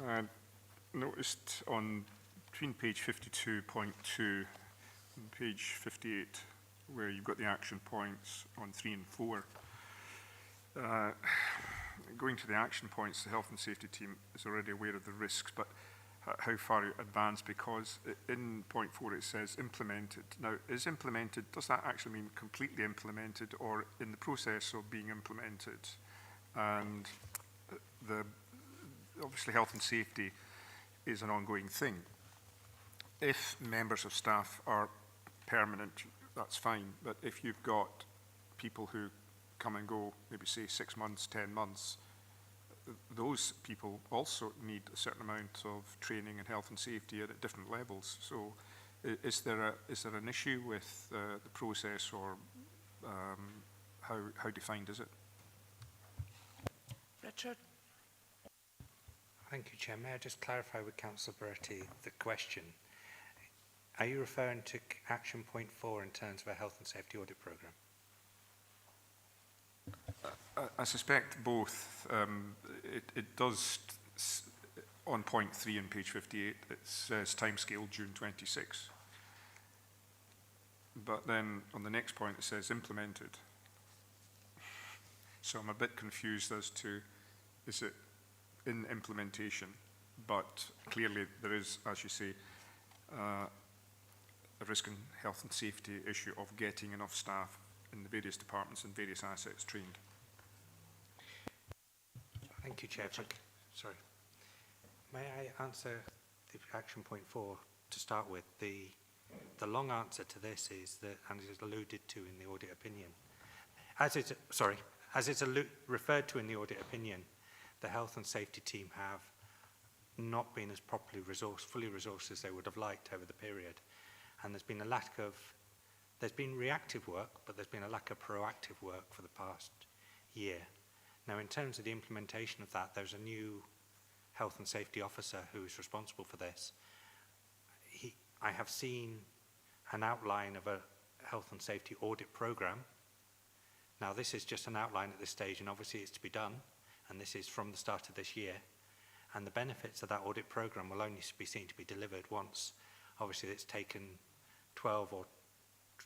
I noticed between page 52.2 and page 58, where you've got the action points on 3 and 4. Going to the action points, the health and safety team is already aware of the risks, but how far advanced? Because in point 4 it says implemented. Now, is implemented, does that actually mean completely implemented or in the process of being implemented? And obviously health and safety is an ongoing thing. If members of staff are permanent, that's fine, but if you've got people who come and go, maybe say 6 months, 10 months, those people also need a certain amount of training in health and safety at different levels. So is there an issue with the process, or how defined is it? Richard? Thank you, Chair. May I just clarify with Councillor Bertie the question? Are you referring to action point 4 in terms of a health and safety audit programme? I suspect both. It does, on point 3 in page 58, it says timescale June 26. But then on the next point it says implemented. So I'm a bit confused as to is it in implementation, but clearly there is, as you say, a risk and health and safety issue of getting enough staff in the various departments and various assets trained. Thank you, Chair. Sorry. May I answer the action point 4 to start with? The long answer to this is that, and it is alluded to in the audit opinion, as it's referred to in the audit opinion, the health and safety team have not been as properly fully resourced as they would have liked over the period. And there's been a lack of, there's been reactive work, but there's been a lack of proactive work for the past year. Now, in terms of the implementation of that, there's a new health and safety officer who is responsible for this. I have seen an outline of a health and safety audit program. Now, this is just an outline at this stage, and obviously it's to be done, and this is from the start of this year. And the benefits of that audit program will only be seen to be delivered once, obviously, it's taken 12 or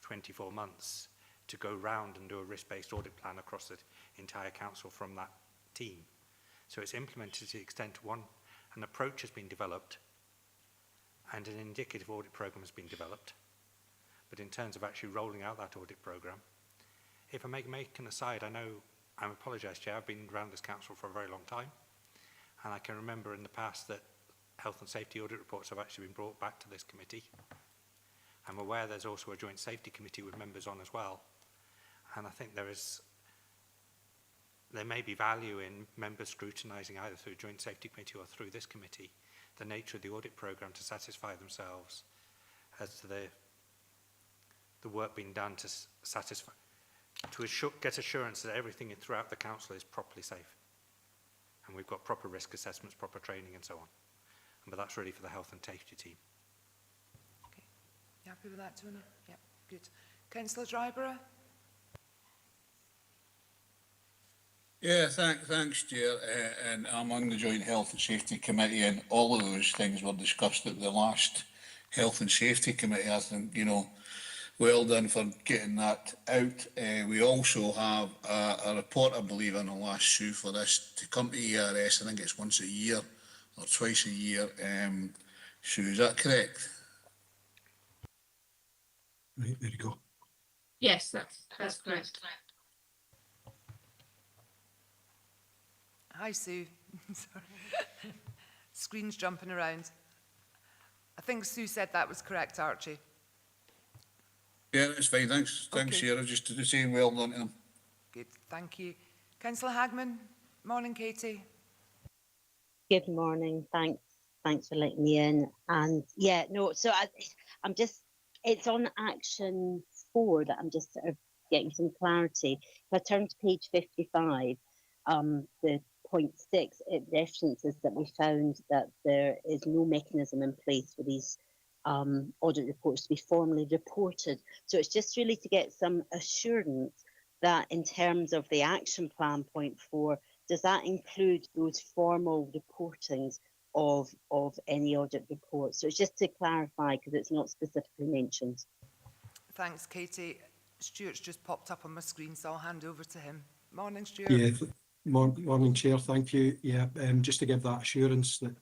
24 months to go round and do a risk-based audit plan across the entire council from that team. So it's implemented to the extent an approach has been developed and an indicative audit program has been developed. But in terms of actually rolling out that audit program, if I make an aside, I apologise, Chair, I've been around this council for a very long time, and I can remember in the past that health and safety audit reports have actually been brought back to this committee. I'm aware there's also a joint safety committee with members on as well, and I think there may be value in members scrutinising either through joint safety committee or through this committee the nature of the audit programme to satisfy themselves as to the work being done to satisfy, get assurance that everything throughout the council is properly safe. And we've got proper risk assessments, proper training and so on. But that's really for the health and safety team. Okay. You happy with that, Tony? Yeah, good. Councillor Dryborough? Yeah, thanks, Chair. And I'm on the Joint Health and Safety Committee, and all of those things were discussed at the last Health and Safety Committee. I think, well done for getting that out. We also have a report, I believe, on the last Sue for this to come to ERS. I think it's once a year or twice a year. Sue, is that correct? Right, there you go. Yes, that's correct. Hi, Sue. Sorry. Screen's jumping around. I think Sue said that was correct, Archie. Yeah, that's fine. Thanks, Okay. Sarah. Just to say well done to them. Good, thank you. Councillor Hagman? Morning, Katie. Good morning. Thanks for letting me in. And yeah, no, so I'm just, it's on action 4 that I'm just sort of getting some clarity. If I turn to page 55, the point 6, it references that we found that there is no mechanism in place for these audit reports to be formally reported. So it's just really to get some assurance that in terms of the action plan point 4, does that include those formal reportings of any audit reports? So it's just to clarify, because it's not specifically mentioned. Thanks, Katie. Stuart's just popped up on my screen, so I'll hand over to him. Morning, Stuart. Yeah, morning, Chair. Thank you. Yeah, just to give that assurance that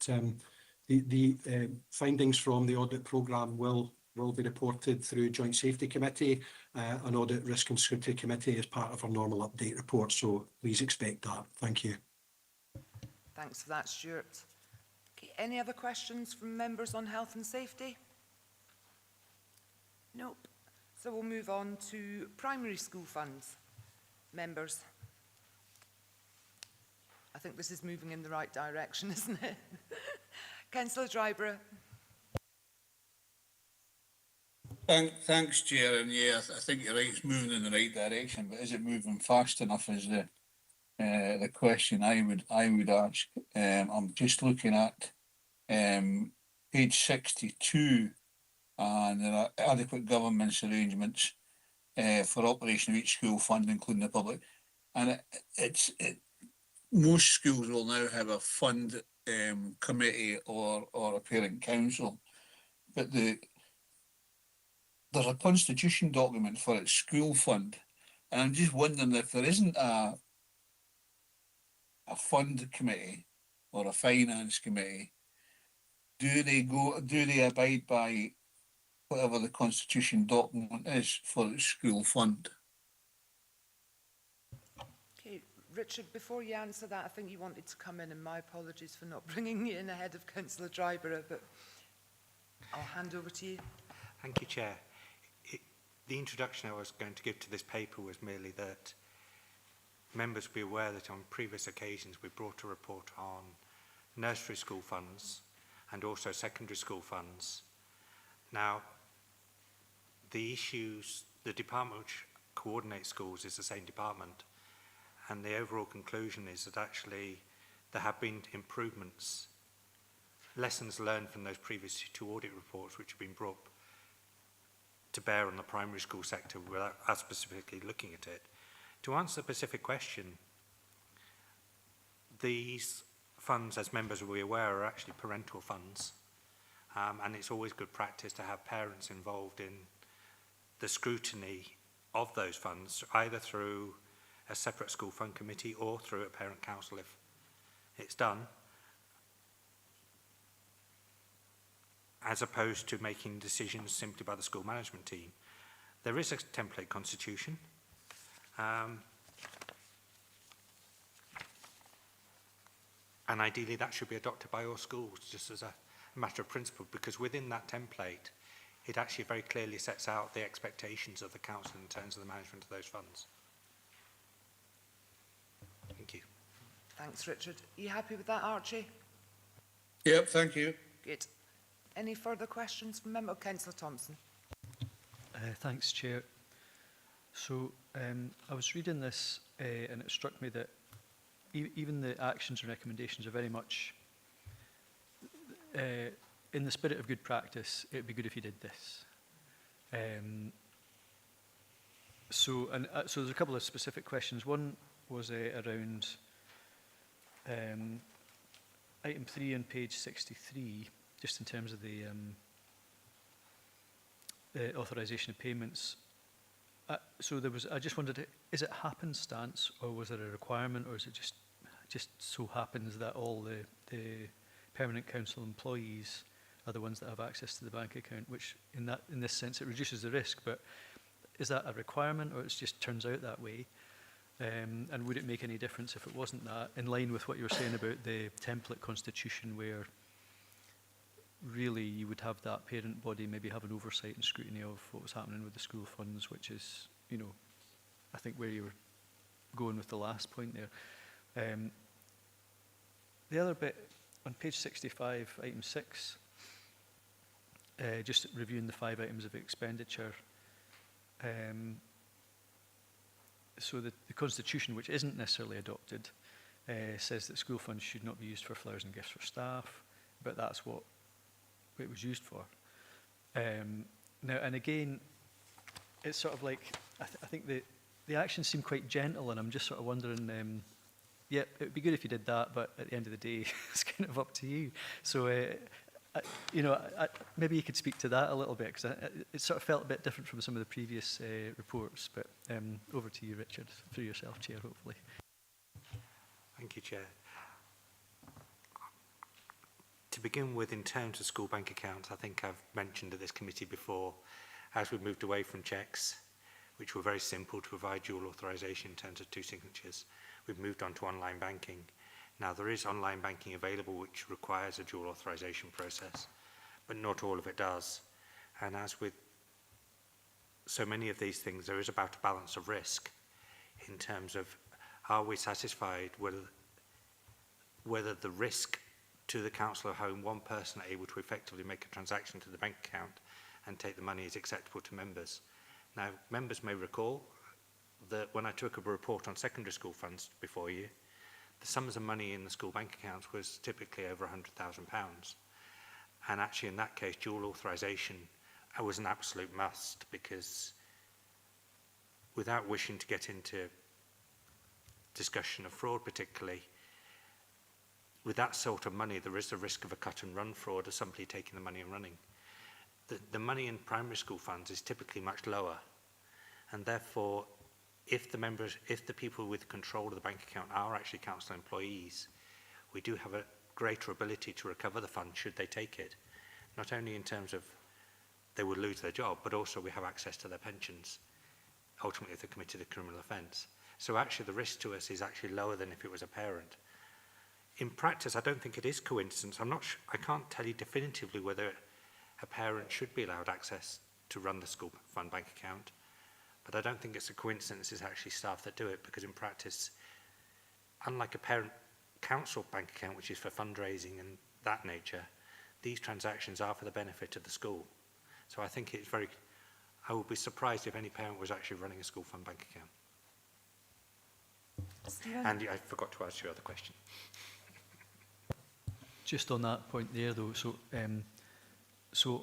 the findings from the audit programme will be reported through Joint Safety Committee, an Audit Risk and Scrutiny Committee as part of our normal update report. So please expect that. Thank you. Thanks for that, Stuart. Okay, any other questions from members on health and safety? Nope. So we'll move on to primary school funds. Members. I think this is moving in the right direction, isn't it? Councillor Dryborough. Thanks, Chair. And yeah, I think you're right. It's moving in the right direction, but is it moving fast enough? Is the question I would ask. I'm just looking at page 62, and there are adequate governance arrangements for operation of each school fund, including the public. And most schools will now have a fund committee or a parent council, but there's a constitution document for its school fund, and I'm just wondering if there isn't a fund committee or a finance committee, do they abide by whatever the constitution document is for its school fund? Okay, Richard, before you answer that, I think you wanted to come in, and my apologies for not bringing you in ahead of Councillor Dryborough, but I'll hand over to you. Thank you, Chair. The introduction I was going to give to this paper was merely that members be aware that on previous occasions we brought a report on nursery school funds and also secondary school funds. Now, the issues, the department which coordinates schools is the same department, and the overall conclusion is that actually there have been improvements, lessons learned from those previous two audit reports which have been brought to bear on the primary school sector without us specifically looking at it. To answer the specific question, these funds, as members will be aware, are actually parental funds, and it's always good practice to have parents involved in the scrutiny of those funds, either through a separate school fund committee or through a parent council if it's done, as opposed to making decisions simply by the school management team. There is a template constitution. And ideally that should be adopted by all schools just as a matter of principle, because within that template it actually very clearly sets out the expectations of the council in terms of the management of those funds. Thank you. Thanks, Richard. Are you happy with that, Archie? Yep, thank you. Good. Any further questions from member Councillor Thompson? Thanks, Chair. So I was reading this and it struck me that even the actions and recommendations are very much in the spirit of good practice. It would be good if you did this. So there's a couple of specific questions. One was around item 3 on page 63, just in terms of the authorisation of payments. So I just wondered, is it happenstance, or was there a requirement, or is it just so happens that all the permanent council employees are the ones that have access to the bank account, which in this sense it reduces the risk, but is that a requirement, or it just turns out that way? And would it make any difference if it wasn't that, in line with what you were saying about the template constitution, where really you would have that parent body maybe have an oversight and scrutiny of what was happening with the school funds, which is, you know, I think where you were going with the last point there. The other bit, on page 65, item 6, just reviewing the 5 items of expenditure. So the constitution, which isn't necessarily adopted, says that school funds should not be used for flowers and gifts for staff, but that's what it was used for. Now, and again, it's sort of like, I think the actions seem quite gentle, and I'm just sort of wondering, yeah, it would be good if you did that, but at the end of the day, it's kind of up to you. So, you know, maybe you could speak to that a little bit, because it sort of felt a bit different from some of the previous reports, but over to you, Richard, through yourself, Chair, hopefully. Thank you, Chair. To begin with, in terms of school bank accounts, I think I've mentioned at this committee before, as we've moved away from cheques, which were very simple to provide dual authorisation in terms of 2 signatures, we've moved on to online banking. Now, there is online banking available which requires a dual authorisation process, but not all of it does. And as with so many of these things, there is about a balance of risk in terms of, are we satisfied whether the risk to the council of having one person able to effectively make a transaction to the bank account and take the money is acceptable to members. Now, members may recall that when I took a report on secondary school funds before you, the sums of money in the school bank accounts was typically over £100,000. And actually in that case, dual authorisation was an absolute must, because without wishing to get into discussion of fraud particularly, with that sort of money, there is the risk of a cut and run fraud, of somebody taking the money and running. The money in primary school funds is typically much lower, and therefore if the people with control of the bank account are actually council employees, we do have a greater ability to recover the fund should they take it, not only in terms of they would lose their job, but also we have access to their pensions, ultimately if they committed a criminal offence. So actually the risk to us is actually lower than if it was a parent. In practice, I don't think it is coincidence. I can't tell you definitively whether a parent should be allowed access to run the school fund bank account, but I don't think it's a coincidence it's actually staff that do it, because in practice, unlike a parent council bank account, which is for fundraising and that nature, these transactions are for the benefit of the school. So I think it's I would be surprised if any parent was actually running a school fund bank account. Stephen? And I forgot to ask your other question. Just on that point there, though, so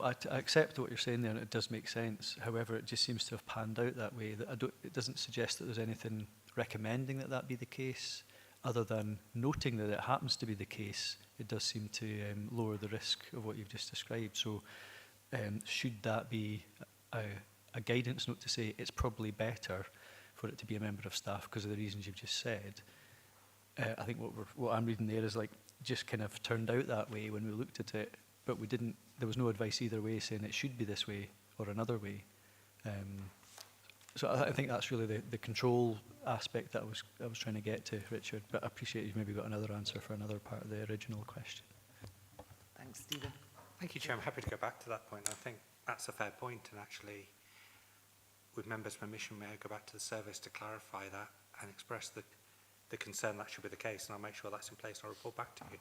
I accept what you're saying there, and it does make sense. However, it just seems to have panned out that way. It doesn't suggest that there's anything recommending that that be the case, other than noting that it happens to be the case. It does seem to lower the risk of what you've just described. So should that be a guidance note to say it's probably better for it to be a member of staff because of the reasons you've just said? I think what I'm reading there is like just kind of turned out that way when we looked at it, but we didn't. There was no advice either way saying it should be this way or another way. So I think that's really the control aspect that I was trying to get to, Richard. But I appreciate you've maybe got another answer for another part of the original question. Thanks, Stephen. Thank you, Chair. I'm happy to go back to that point. I think that's a fair point, and actually, with members' permission, may I go back to the service to clarify that and express the concern that should be the case, and I'll make sure that's in place and I'll report back to you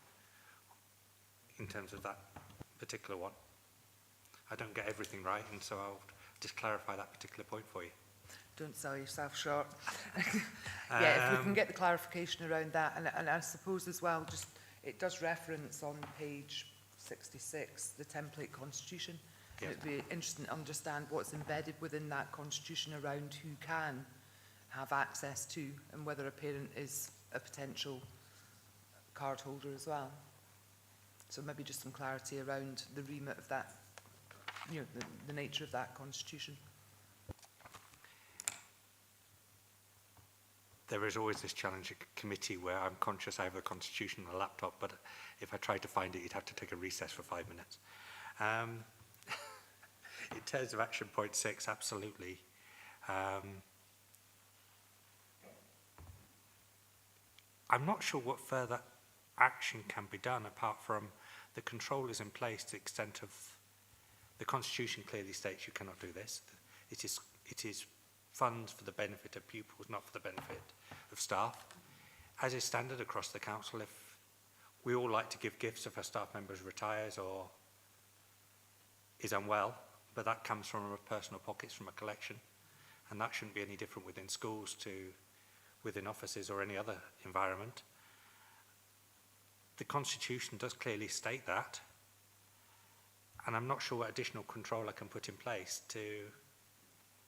in terms of that particular one. I don't get everything right, and so I'll just clarify that particular point for you. Don't sell yourself short. Yeah, if we can get the clarification around that, and I suppose as well, just it does reference on page 66 the template constitution. Yeah. It'd be interesting to understand what's embedded within that constitution around who can have access to, and whether a parent is a potential card holder as well. So maybe just some clarity around the remit of that, the nature of that constitution. There is always this challenge at committee where I'm conscious I have the constitution on a laptop, but if I tried to find it, you'd have to take a recess for 5 minutes. In terms of action point 6, absolutely. I'm not sure what further action can be done apart from the control is in place to the extent of the Constitution clearly states you cannot do this. It is funds for the benefit of pupils, not for the benefit of staff. As is standard across the council, if we all like to give gifts if a staff member retires or is unwell, but that comes from our personal pockets from a collection, and that shouldn't be any different within schools to within offices or any other environment. The Constitution does clearly state that, and I'm not sure what additional control I can put in place to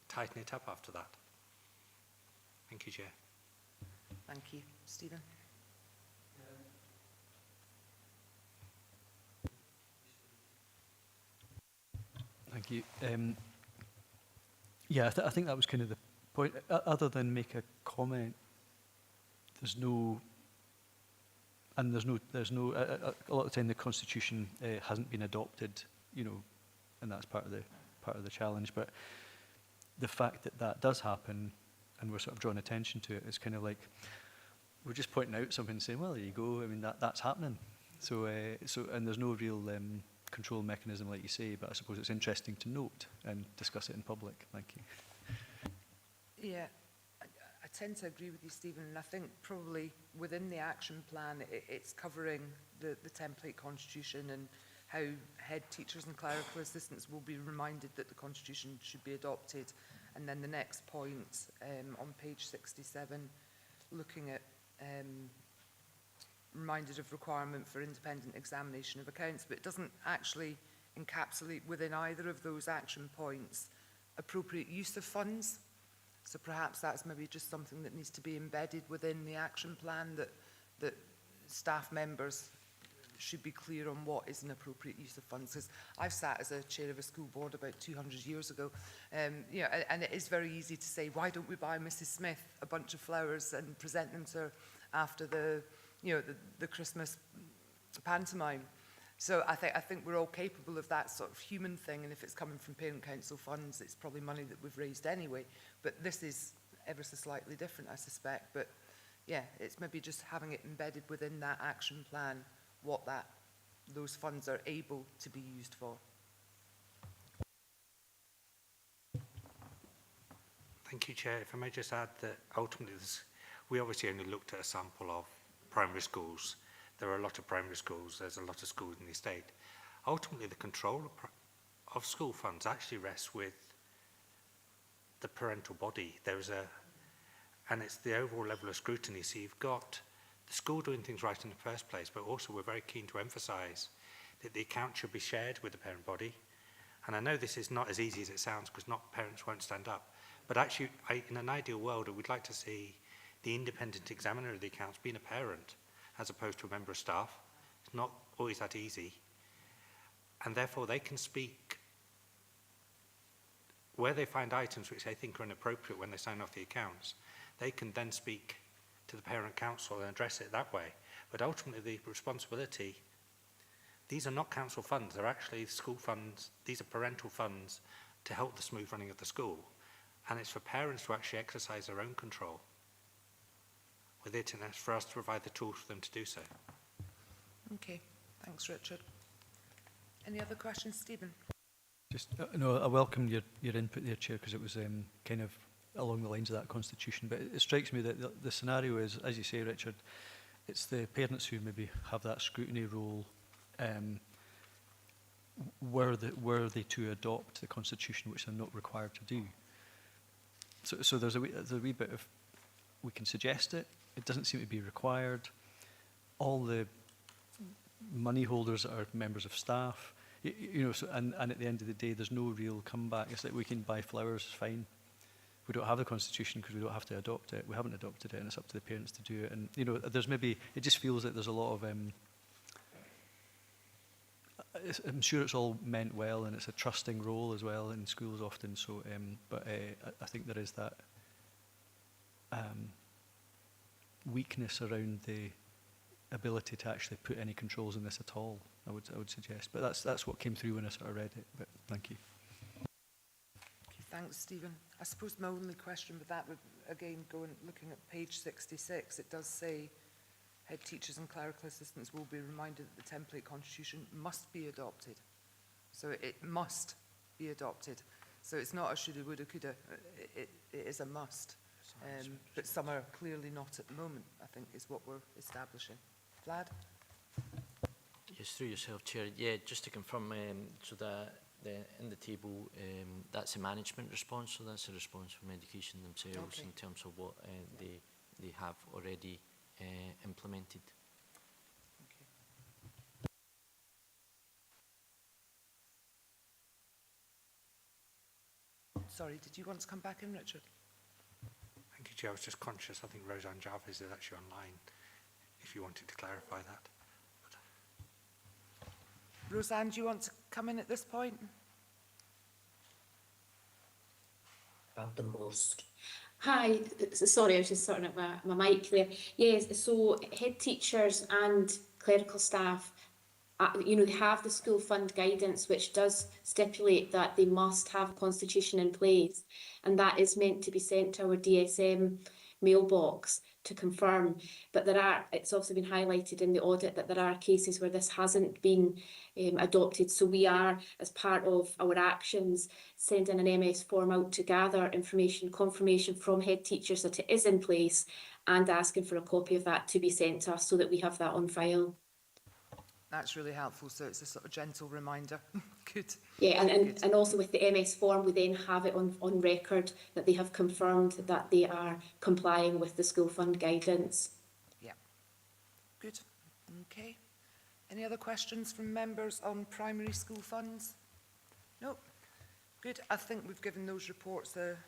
tighten it up after that. Thank you, Chair. Thank you. Stephen? Thank you. Yeah, I think that was kind of the point. Other than make a comment, there's no, a lot of the time the Constitution hasn't been adopted, and that's part of the challenge. But the fact that that does happen, and we're sort of drawing attention to it, is kind of like we're just pointing out something and saying, well, there you go. I mean, that's happening. So and there's no real control mechanism, like you say. But I suppose it's interesting to note and discuss it in public. Thank you. Yeah, I tend to agree with you, Stephen, and I think probably within the action plan, it's covering the template constitution and how head teachers and clerical assistants will be reminded that the constitution should be adopted. And then the next point on page 67, looking at reminded of requirement for independent examination of accounts, but it doesn't actually encapsulate within either of those action points appropriate use of funds. So perhaps that's maybe just something that needs to be embedded within the action plan, that staff members should be clear on what is an appropriate use of funds. Because I've sat as a chair of a school board about 200 years ago, you know, and it is very easy to say, why don't we buy Mrs. Smith a bunch of flowers and present them to her after the, you know, the Christmas pantomime? So I think we're all capable of that sort of human thing, and if it's coming from parent council funds, it's probably money that we've raised anyway. But this is ever so slightly different, I suspect. But yeah, it's maybe just having it embedded within that action plan, what those funds are able to be used for. Thank you, Chair. If I may just add that ultimately we obviously only looked at a sample of primary schools. There are a lot of primary schools, there's a lot of schools in the estate. Ultimately, the control of school funds actually rests with the parental body. And it's the overall level of scrutiny. So you've got the school doing things right in the first place, but also we're very keen to emphasise that the account should be shared with the parent body. And I know this is not as easy as it sounds, because not parents won't stand up. But actually, in an ideal world, we'd like to see the independent examiner of the accounts being a parent, as opposed to a member of staff. It's not always that easy. And therefore, they can speak where they find items which they think are inappropriate when they sign off the accounts. They can then speak to the parent council and address it that way. But ultimately, the responsibility, these are not council funds, they're actually school funds, these are parental funds to help the smooth running of the school. And it's for parents to actually exercise their own control with it, and it's for us to provide the tools for them to do so. Okay, thanks, Richard. Any other questions, Stephen? Just, no, I welcome your input there, Chair, because it was kind of along the lines of that constitution. But it strikes me that the scenario is, as you say, Richard, it's the parents who maybe have that scrutiny role. Were they to adopt the constitution, which they're not required to do? So there's a wee bit of, we can suggest it. It doesn't seem to be required. All the money holders are members of staff. You know, so, and at the end of the day, there's no real comeback. It's like we can buy flowers, fine. We don't have the constitution because we don't have to adopt it. We haven't adopted it, and it's up to the parents to do it. And you know, there's maybe, it just feels like there's a lot of. I'm sure it's all meant well, and it's a trusting role as well in schools often. So, but I think there is that weakness around the ability to actually put any controls in this at all. I would suggest, but that's what came through when I sort of read it. But thank you. Okay, thanks, Stephen. I suppose my only question with that would again go and looking at page 66. It does say head teachers and clerical assistants will be reminded that the template constitution must be adopted. So it must be adopted. So it's not a shoulda, woulda, coulda. It is a must. But some are clearly not at the moment, I think, is what we're establishing. Vlad? Yes, through yourself, Chair. Yeah, just to confirm, so in the table, that's a management response, so that's a response from education themselves in terms of what they have already implemented. Okay. Sorry, did you want to come back in, Richard? Thank you, Chair. I was just conscious, I think Roseanne Jarvis is actually online, if you wanted to clarify that. Roseanne, do you want to come in at this point? The most. Hi, sorry, I was just sorting out my mic there. Yes, so head teachers and clerical staff, you know, they have the school fund guidance, which does stipulate that they must have a constitution in place, and that is meant to be sent to our DSM mailbox to confirm. But it's also been highlighted in the audit that there are cases where this hasn't been adopted. So we are, as part of our actions, sending an MS form out to gather confirmation from head teachers that it is in place, and asking for a copy of that to be sent to us so that we have that on file. That's really helpful, so it's a sort of gentle reminder. Good. Yeah, and also with the MS form, we then have it on record that they have confirmed that they are complying with the school fund guidance. Yeah. Good. Okay. Any other questions from members on primary school funds? No. Good. I think we've given those reports a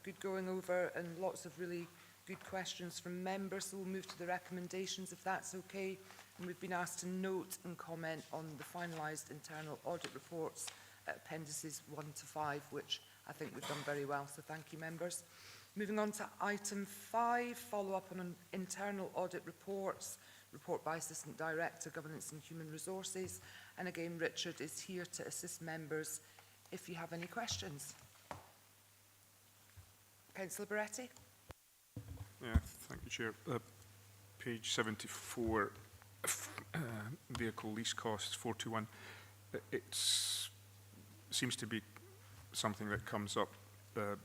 good going over, and lots of really good questions from members, so we'll move to the recommendations if that's okay. And we've been asked to note and comment on the finalised internal audit reports at appendices 1 to 5, which I think we've done very well, so thank you, members. Moving on to item 5, follow-up on internal audit reports, report by Assistant Director, Governance and Human Resources. And again, Richard is here to assist members if you have any questions. Councillor Barretti. Yeah, thank you, Chair. Page 74, vehicle lease costs 421. It seems to be something that comes up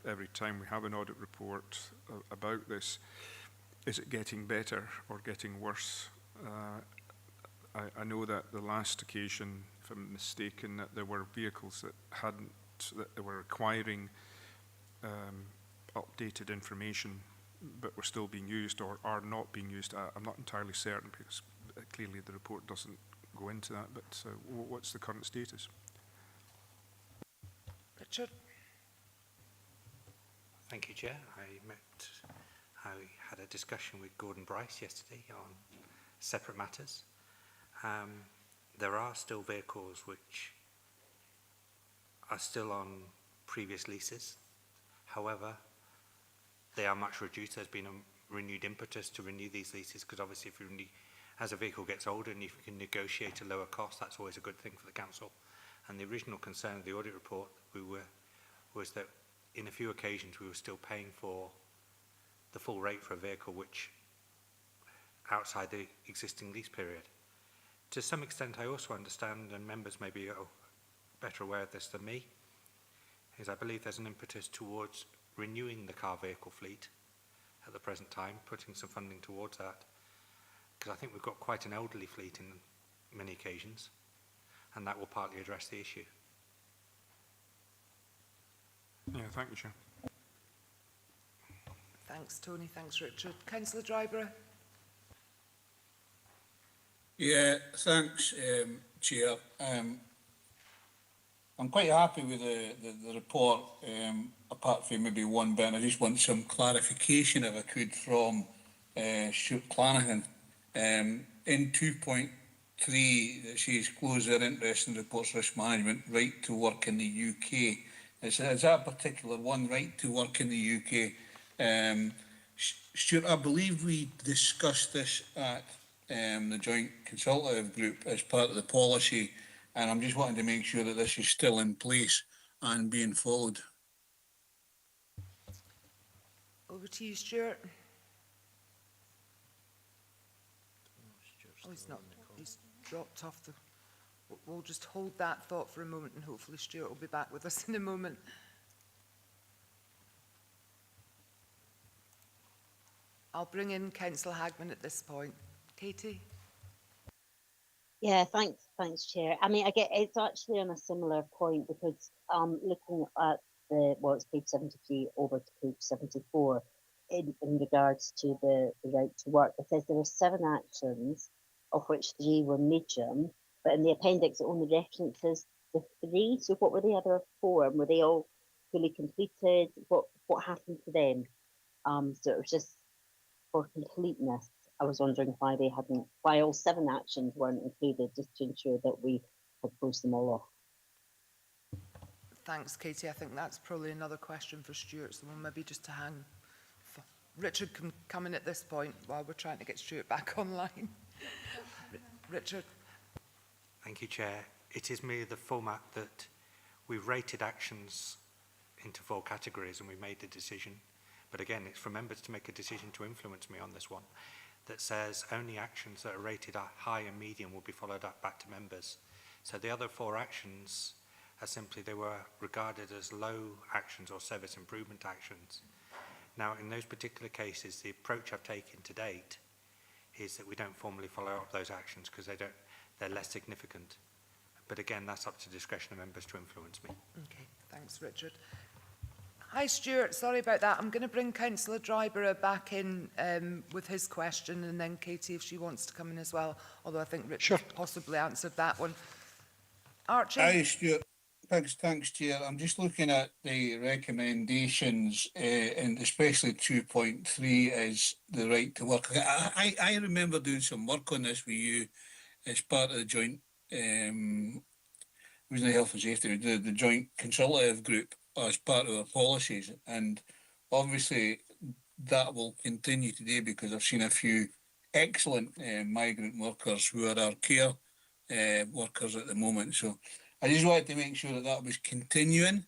every time we have an audit report about this. Is it getting better or getting worse? I know that the last occasion, if I'm mistaken, that there were vehicles that were requiring updated information but were still being used or are not being used. I'm not entirely certain because clearly the report doesn't go into that, but what's the current status? Richard. Thank you, Chair. I had a discussion with Gordon Bryce yesterday on separate matters. There are still vehicles which are still on previous leases. However, they are much reduced. There's been a renewed impetus to renew these leases because obviously if as a vehicle gets older and if you can negotiate a lower cost, that's always a good thing for the council. And the original concern of the audit report was that in a few occasions we were still paying for the full rate for a vehicle which outside the existing lease period. To some extent I also understand, and members may be better aware of this than me, is I believe there's an impetus towards renewing the car vehicle fleet at the present time, putting some funding towards that, because I think we've got quite an elderly fleet in many occasions, and that will partly address the issue. Yeah, thank you, Chair. Thanks, Tony. Thanks, Richard. Councillor Dryborough. Yeah, thanks, Chair. I'm quite happy with the report, apart from maybe one bit. I just want some clarification, if I could, from Stuart Clanahan. In 2.3, that says close their interest in reports risk management, right to work in the UK. Is that particular one, right to work in the UK? Stuart, I believe we discussed this at the Joint Consultative Group as part of the policy, and I'm just wanting to make sure that this is still in place and being followed. Over to you, Stuart. Oh, he's not. He's dropped off the... We'll just hold that thought for a moment and hopefully Stuart will be back with us in a moment. I'll bring in Councillor Hagman at this point. Katie? Yeah, thanks, Chair. I mean, it's actually on a similar point because looking at it's page 73 over to page 74 in regards to the right to work, it says there were 7 actions, of which 3 were medium, but in the appendix it only references the 3. So what were the other 4? Were they all fully completed? What happened to them? So it was just for completeness. I was wondering why all 7 actions weren't included, just to ensure that we had closed them all off. Thanks, Katie. I think that's probably another question for Stuart, so we'll maybe just to hang. Richard can come in at this point while we're trying to get Stuart back online. Richard. Thank you, Chair. It is merely the format that we've rated actions into 4 categories and we made the decision. But again, it's for members to make a decision to influence me on this one, that says only actions that are rated high and medium will be followed up back to members. So the other 4 actions are simply, they were regarded as low actions or service improvement actions. Now, in those particular cases, the approach I've taken to date is that we don't formally follow up those actions because they're less significant. But again, that's up to discretion of members to influence me. Okay, thanks, Richard. Hi, Stuart. Sorry about that. I'm going to bring Councillor Dryborough back in with his question, and then Katie, if she wants to come in as well, although I think Richard possibly answered that one. Archie? Hi, Stuart. Thanks, Chair. I'm just looking at the recommendations, and especially 2.3 is the right to work. I remember doing some work on this with you as part of the joint, was the health and safety, the joint consultative group as part of our policies, and obviously that will continue today because I've seen a few excellent migrant workers who are our care workers at the moment. So I just wanted to make sure that that was continuing,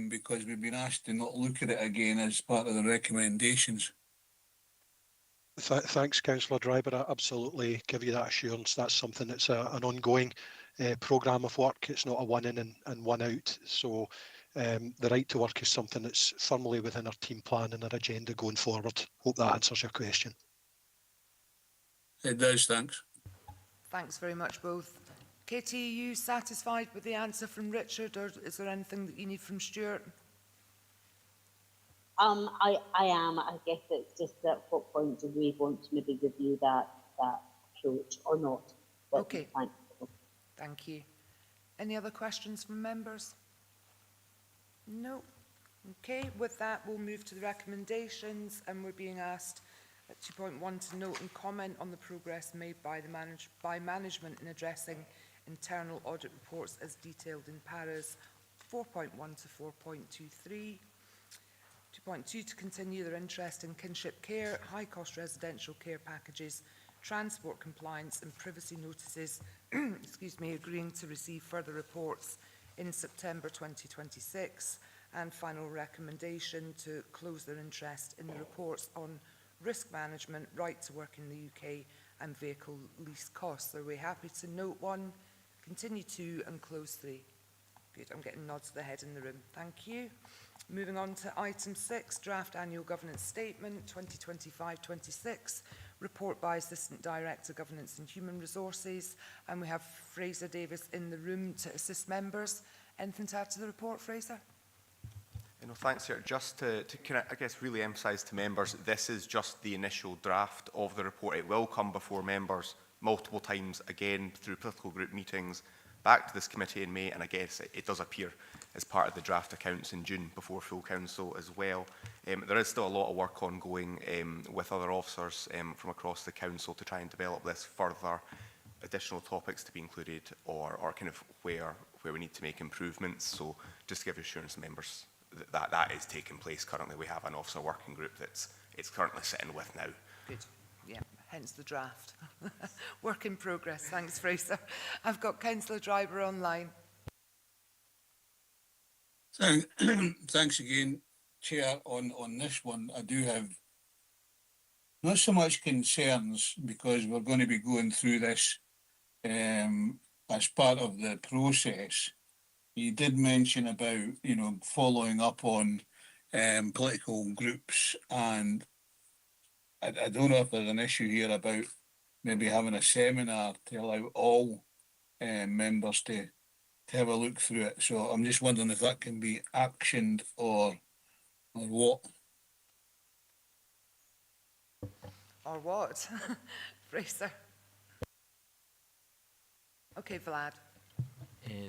because we've been asked to not look at it again as part of the recommendations. Thanks, Councillor Driver. I absolutely give you that assurance. That's something that's an ongoing programme of work. It's not a one in and one out. So the right to work is something that's firmly within our team plan and our agenda going forward. Hope that answers your question. It does, thanks. Thanks very much both. Katie, are you satisfied with the answer from Richard, or is there anything that you need from Stuart? I am. I guess it's just at what point do we want to maybe review that approach or not? But okay. Thank you. Any other questions from members? No. Okay, with that we'll move to the recommendations, and we're being asked at 2.1 to note and comment on the progress made by management in addressing internal audit reports as detailed in paras 4.1 to 4.23. 2.2 to continue their interest in kinship care, high cost residential care packages, transport compliance and privacy notices, excuse me, agreeing to receive further reports in September 2026, and final recommendation to close their interest in the reports on risk management, right to work in the UK and vehicle lease costs. Are we happy to note 1, continue 2 and close 3? Good, I'm getting nods to the head in the room. Thank you. Moving on to item 6, draft annual governance statement 2025-26, report by Assistant Director Governance and Human Resources, and we have Fraser Davis in the room to assist members. Anything to add to the report, Fraser? Thanks, sir. Just to kind of, I guess, really emphasise to members, this is just the initial draft of the report. It will come before members multiple times again through political group meetings, back to this committee in May, and I guess it does appear as part of the draft accounts in June before full council as well. There is still a lot of work ongoing with other officers from across the council to try and develop this further, additional topics to be included, or kind of where we need to make improvements. So just to give assurance to members that is taking place currently. We have an officer working group it's currently sitting with now. Good. Yeah, hence the draft. Work in progress. Thanks, Fraser. I've got Councillor Driver online. Thanks again, Chair. On this one, I do have not so much concerns because we're going to be going through this as part of the process. You did mention about, following up on political groups, and I don't know if there's an issue here about maybe having a seminar to allow all members to have a look through it. So I'm just wondering if that can be actioned or what. Or what? Fraser. Okay, Vlad.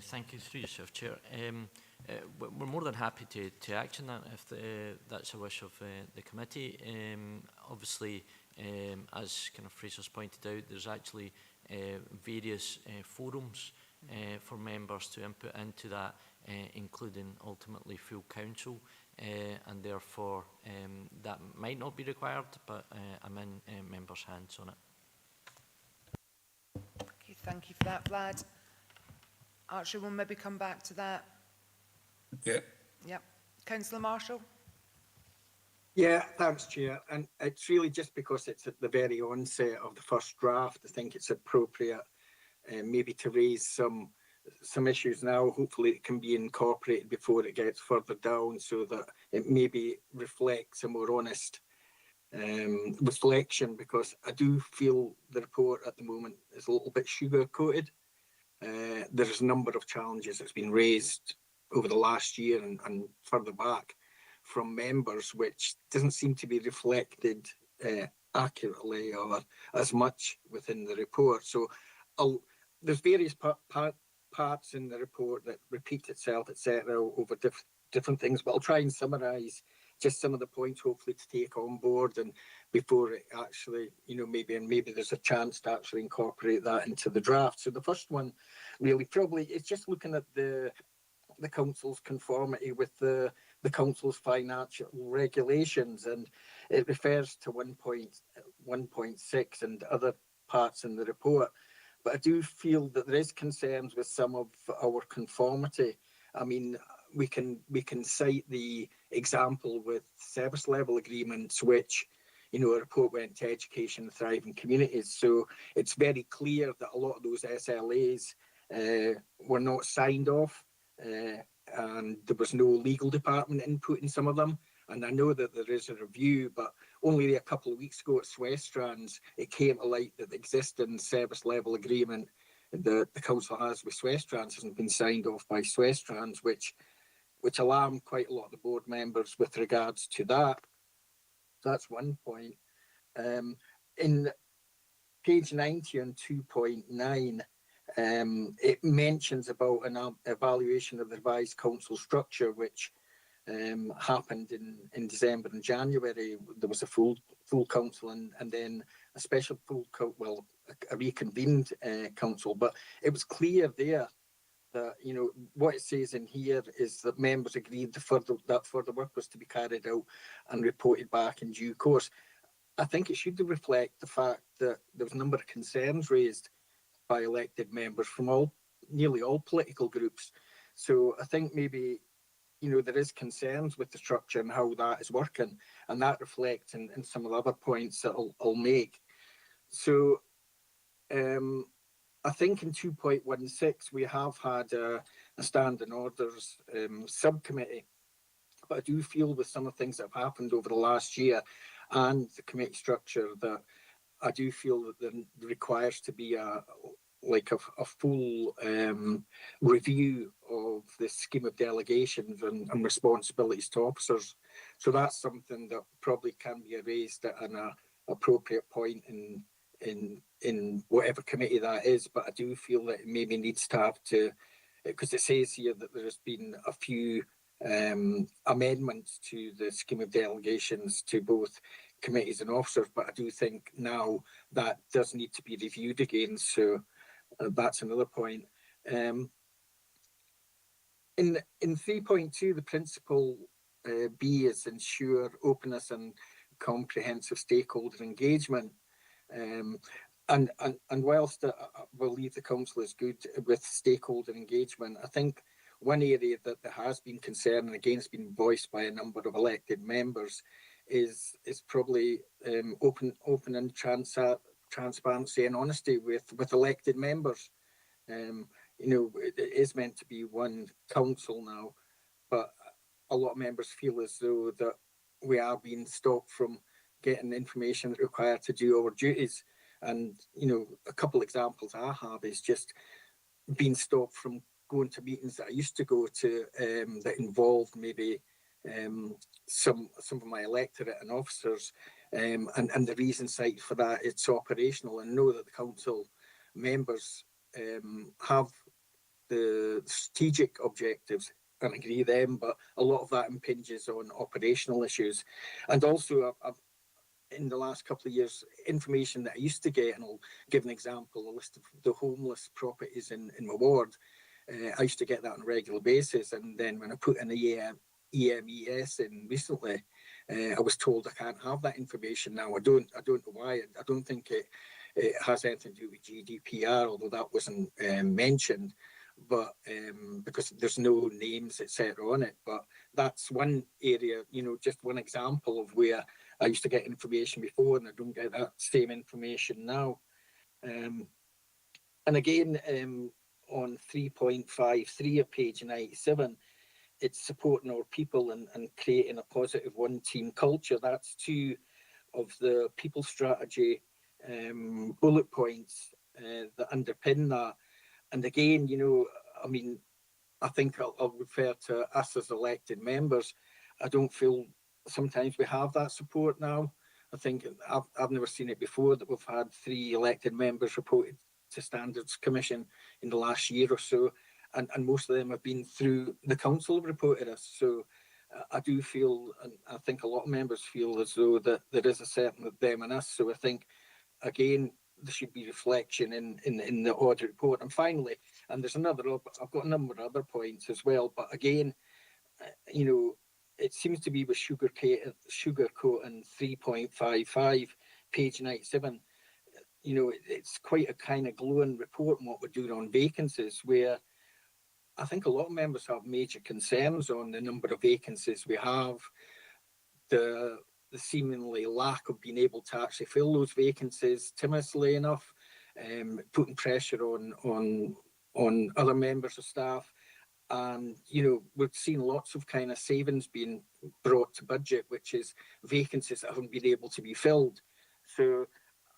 Thank you, through yourself, Chair. We're more than happy to action that if that's a wish of the committee. Obviously, as kind of Fraser's pointed out, there's actually various forums for members to input into that, including ultimately full council, and therefore that might not be required, but I'm in members' hands on it. Okay, thank you for that, Vlad. Archie, we'll maybe come back to that. Yeah. Yep. Councillor Marshall? Yeah, thanks, Chair. And it's really just because it's at the very onset of the first draft, I think it's appropriate maybe to raise some issues now. Hopefully it can be incorporated before it gets further down so that it maybe reflects a more honest reflection, because I do feel the report at the moment is a little bit sugar-coated. There's a number of challenges that's been raised over the last year and further back from members, which doesn't seem to be reflected accurately or as much within the report. So there's various parts in the report that repeat itself, etc., over different things, but I'll try and summarise just some of the points, hopefully, to take on board, and before it actually, maybe there's a chance to actually incorporate that into the draft. So the first one, really, probably, is just looking at the council's conformity with the council's financial regulations, and it refers to 1.6 and other parts in the report. But I do feel that there is concerns with some of our conformity. I mean, we can cite the example with service level agreements, which, a report went to education and thriving communities. So it's very clear that a lot of those SLAs were not signed off, and there was no legal department input in some of them. And I know that there is a review, but only a couple of weeks ago at Swestrans, it came to light that the existing service level agreement that the council has with Swestrans hasn't been signed off by Swestrans, which alarmed quite a lot of the board members with regards to that. So that's one point. In page 90 on 2.9, it mentions about an evaluation of the revised council structure, which happened in December and January. There was a full council and then a special a reconvened council. But it was clear there that, what it says in here is that members agreed that further work was to be carried out and reported back in due course. I think it should reflect the fact that there was a number of concerns raised by elected members from nearly all political groups. So I think maybe, there is concerns with the structure and how that is working, and that reflects in some of the other points that I'll make. So I think in 2.16 we have had a standing orders subcommittee, but I do feel with some of the things that have happened over the last year and the committee structure that I do feel that there requires to be a full review of the scheme of delegations and responsibilities to officers. So that's something that probably can be raised at an appropriate point in whatever committee that is. But I do feel that it maybe needs to have to, because it says here that there has been a few amendments to the scheme of delegations to both committees and officers, but I do think now that does need to be reviewed again. So that's another point. In 3.2, the principle B is ensure openness and comprehensive stakeholder engagement. And whilst I believe the council is good with stakeholder engagement, I think one area that there has been concern, and again it's been voiced by a number of elected members, is probably open and transparency and honesty with elected members. It is meant to be one council now, but a lot of members feel as though that we are being stopped from getting information required to do our duties. And, a couple of examples I have is just being stopped from going to meetings that I used to go to that involved maybe some of my electorate and officers, and the reason cited for that, it's operational, and know that the council members have the strategic objectives and agree them, but a lot of that impinges on operational issues. And also, in the last couple of years, information that I used to get, and I'll give an example, a list of the homeless properties in my ward. I used to get that on a regular basis, and then when I put in the EMES in recently, I was told I can't have that information now. I don't know why. I don't think it has anything to do with GDPR, although that wasn't mentioned, but because there's no names, etc. on it. But that's one area, just one example of where I used to get information before and I don't get that same information now. And again, on 3.53 of page 97, it's supporting our people and creating a positive one team culture. That's two of the people strategy bullet points that underpin that. And again, I think I'll refer to us as elected members. I don't feel sometimes we have that support now. I think I've never seen it before that we've had 3 elected members reported Standards Commission in the last year or so, and most of them have been through the council report to us. So I do feel, and I think a lot of members feel, as though that there is a certain them and us. So I think, again, there should be reflection in the audit report. And finally, and there's another, I've got a number of other points as well, but again, you know, it seems to be with sugarcoating 3.55, page 97. You know, it's quite a kind of glowing report on what we're doing on vacancies, where I think a lot of members have major concerns on the number of vacancies we have, the seemingly lack of being able to actually fill those vacancies timorously enough, putting pressure on other members of staff. And, you know, we've seen lots of kind of savings being brought to budget, which is vacancies that haven't been able to be filled. So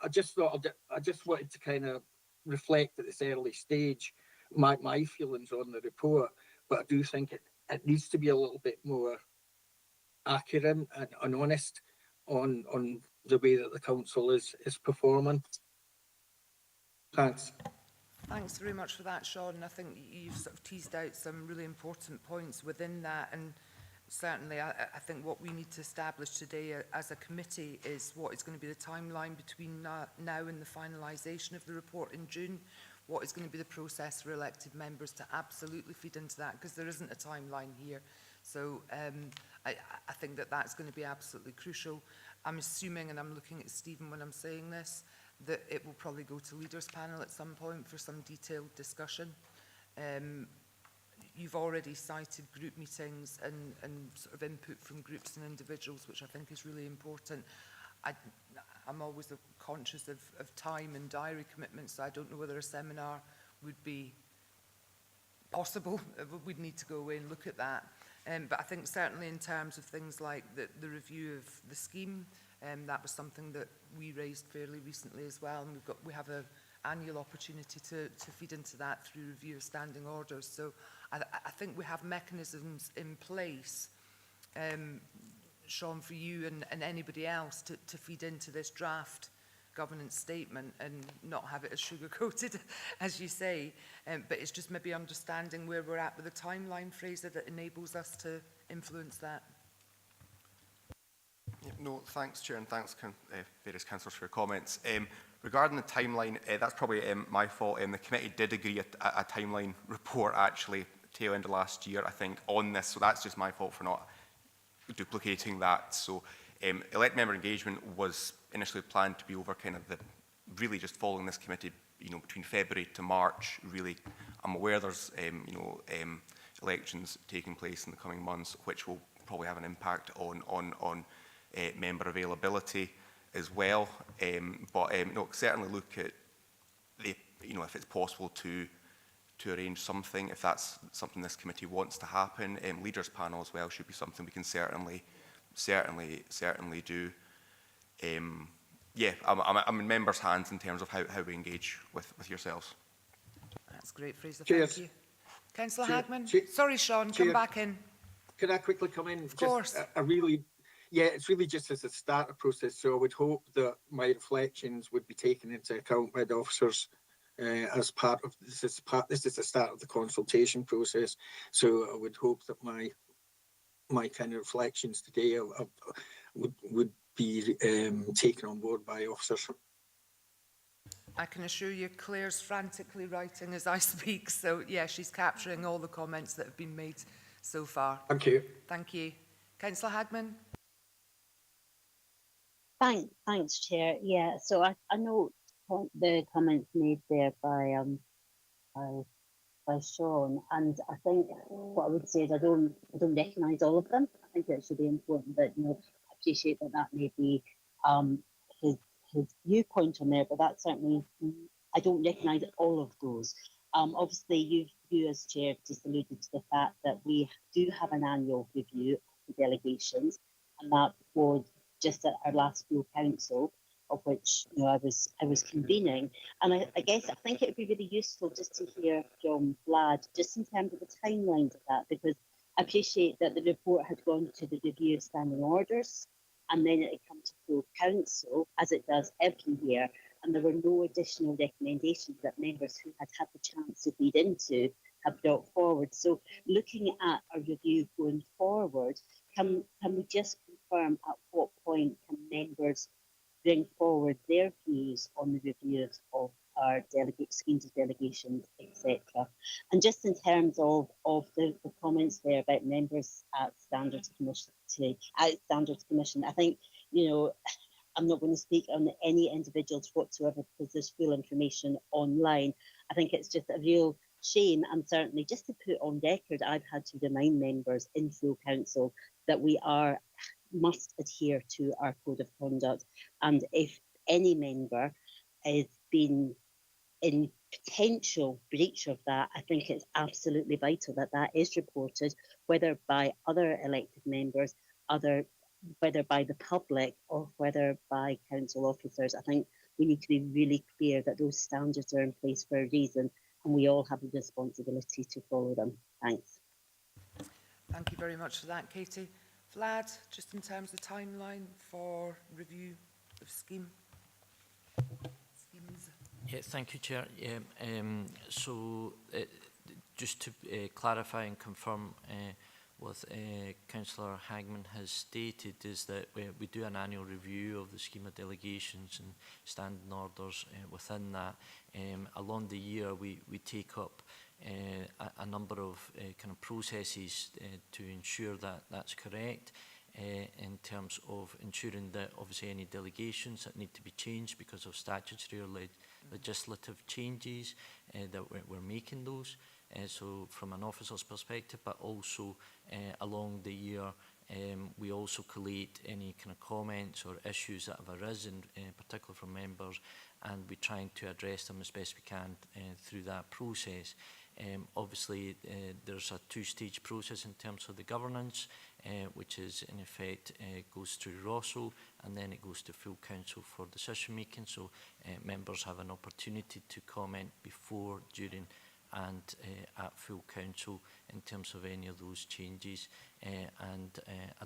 I just thought, I just wanted to kind of reflect at this early stage my feelings on the report, but I do think it needs to be a little bit more accurate and honest on the way that the council is performing. Thanks. Thanks very much for that, Sean. I think you've sort of teased out some really important points within that, and certainly I think what we need to establish today as a committee is what is going to be the timeline between now and the finalisation of the report in June. What is going to be the process for elected members to absolutely feed into that, because there isn't a timeline here. So I think that that's going to be absolutely crucial. I'm assuming, and I'm looking at Stephen when I'm saying this, that it will probably go to leaders panel at some point for some detailed discussion. You've already cited group meetings and sort of input from groups and individuals, which I think is really important. I'm always conscious of time and diary commitments, so I don't know whether a seminar would be possible. We'd need to go away and look at that. But I think certainly in terms of things like the review of the scheme, that was something that we raised fairly recently as well, and we have an annual opportunity to feed into that through review of standing orders. So I think we have mechanisms in place, Sean, for you and anybody else to feed into this draft governance statement and not have it as sugar-coated, as you say. But it's just maybe understanding where we're at with the timeline, Fraser, that enables us to influence that. Yeah, no, thanks, Chair, and thanks, various councillors, for your comments. Regarding the timeline, that's probably my fault. The committee did agree a timeline report, actually, tail end of last year, I think, on this. So that's just my fault for not duplicating that. So elect member engagement was initially planned to be over kind of really just following this committee, you know, between February to March, really. I'm aware there's, elections taking place in the coming months, which will probably have an impact on member availability as well. No, certainly look at if it's possible to arrange something, if that's something this committee wants to happen. Leaders panel as well should be something we can certainly do. Yeah, I'm in members' hands in terms of how we engage with yourselves. That's great, Fraser. Cheers. Thank you. Councillor Hagman. Sorry, Sean, come back in. Can I quickly come in? Of course. It's really just as a starter process. So I would hope that my reflections would be taken into account by the officers as part of this. This is the start of the consultation process. So I would hope that my kind of reflections today would be taken on board by officers. I can assure you Claire's frantically writing as I speak, so yeah, she's capturing all the comments that have been made so far. Thank you. Thank you. Councillor Hagman. Thanks, Chair. Yeah, so I know the comments made there by Sean, and I think what I would say is I don't recognise all of them. I think it should be important that I appreciate that may be his viewpoint on there, but that's certainly I don't recognise all of those. Obviously, you as Chair just alluded to the fact that we do have an annual review of the delegations, and that was just at our last full council, of which I was convening, and I guess I think it would be really useful just to hear from Vlad just in terms of the timelines of that, because I appreciate that the report had gone to the review of standing orders, and then it had come to full council, as it does every year. and there were no additional recommendations that members who had had the chance to feed into have brought forward. So looking at a review going forward, can we just confirm at what point can members bring forward their views on the reviews of our delegate schemes of delegations, etc. And just in terms of the comments there about members at Standards Commission, I think, you know, I'm not going to speak on any individuals whatsoever because there's full information online. I think it's just a real shame, and certainly just to put on record, I've had to remind members in full council that we must adhere to our code of conduct, and if any member is being in potential breach of that, I think it's absolutely vital that that is reported, whether by other elected members, whether by the public or whether by council officers. I think we need to be really clear that those standards are in place for a reason, and we all have a responsibility to follow them. Thanks. Thank you very much for that, Katie. Vlad, just in terms of timeline for review of schemes. Yeah, thank you, Chair. Just to clarify and confirm what Councillor Hagman has stated is that we do an annual review of the scheme of delegations and standing orders within that. Along the year, we take up a number of kind of processes to ensure that that's correct. In terms of ensuring that obviously any delegations that need to be changed because of statutory or legislative changes, that we're making those. So from an officer's perspective, but also along the year, we also collate any kind of comments or issues that have arisen, particularly from members, and we're trying to address them as best we can through that process. Obviously, there's a two-stage process in terms of the governance, which is in effect goes through Rosso, and then it goes to full council for decision making. So members have an opportunity to comment before, during, and at full council in terms of any of those changes. I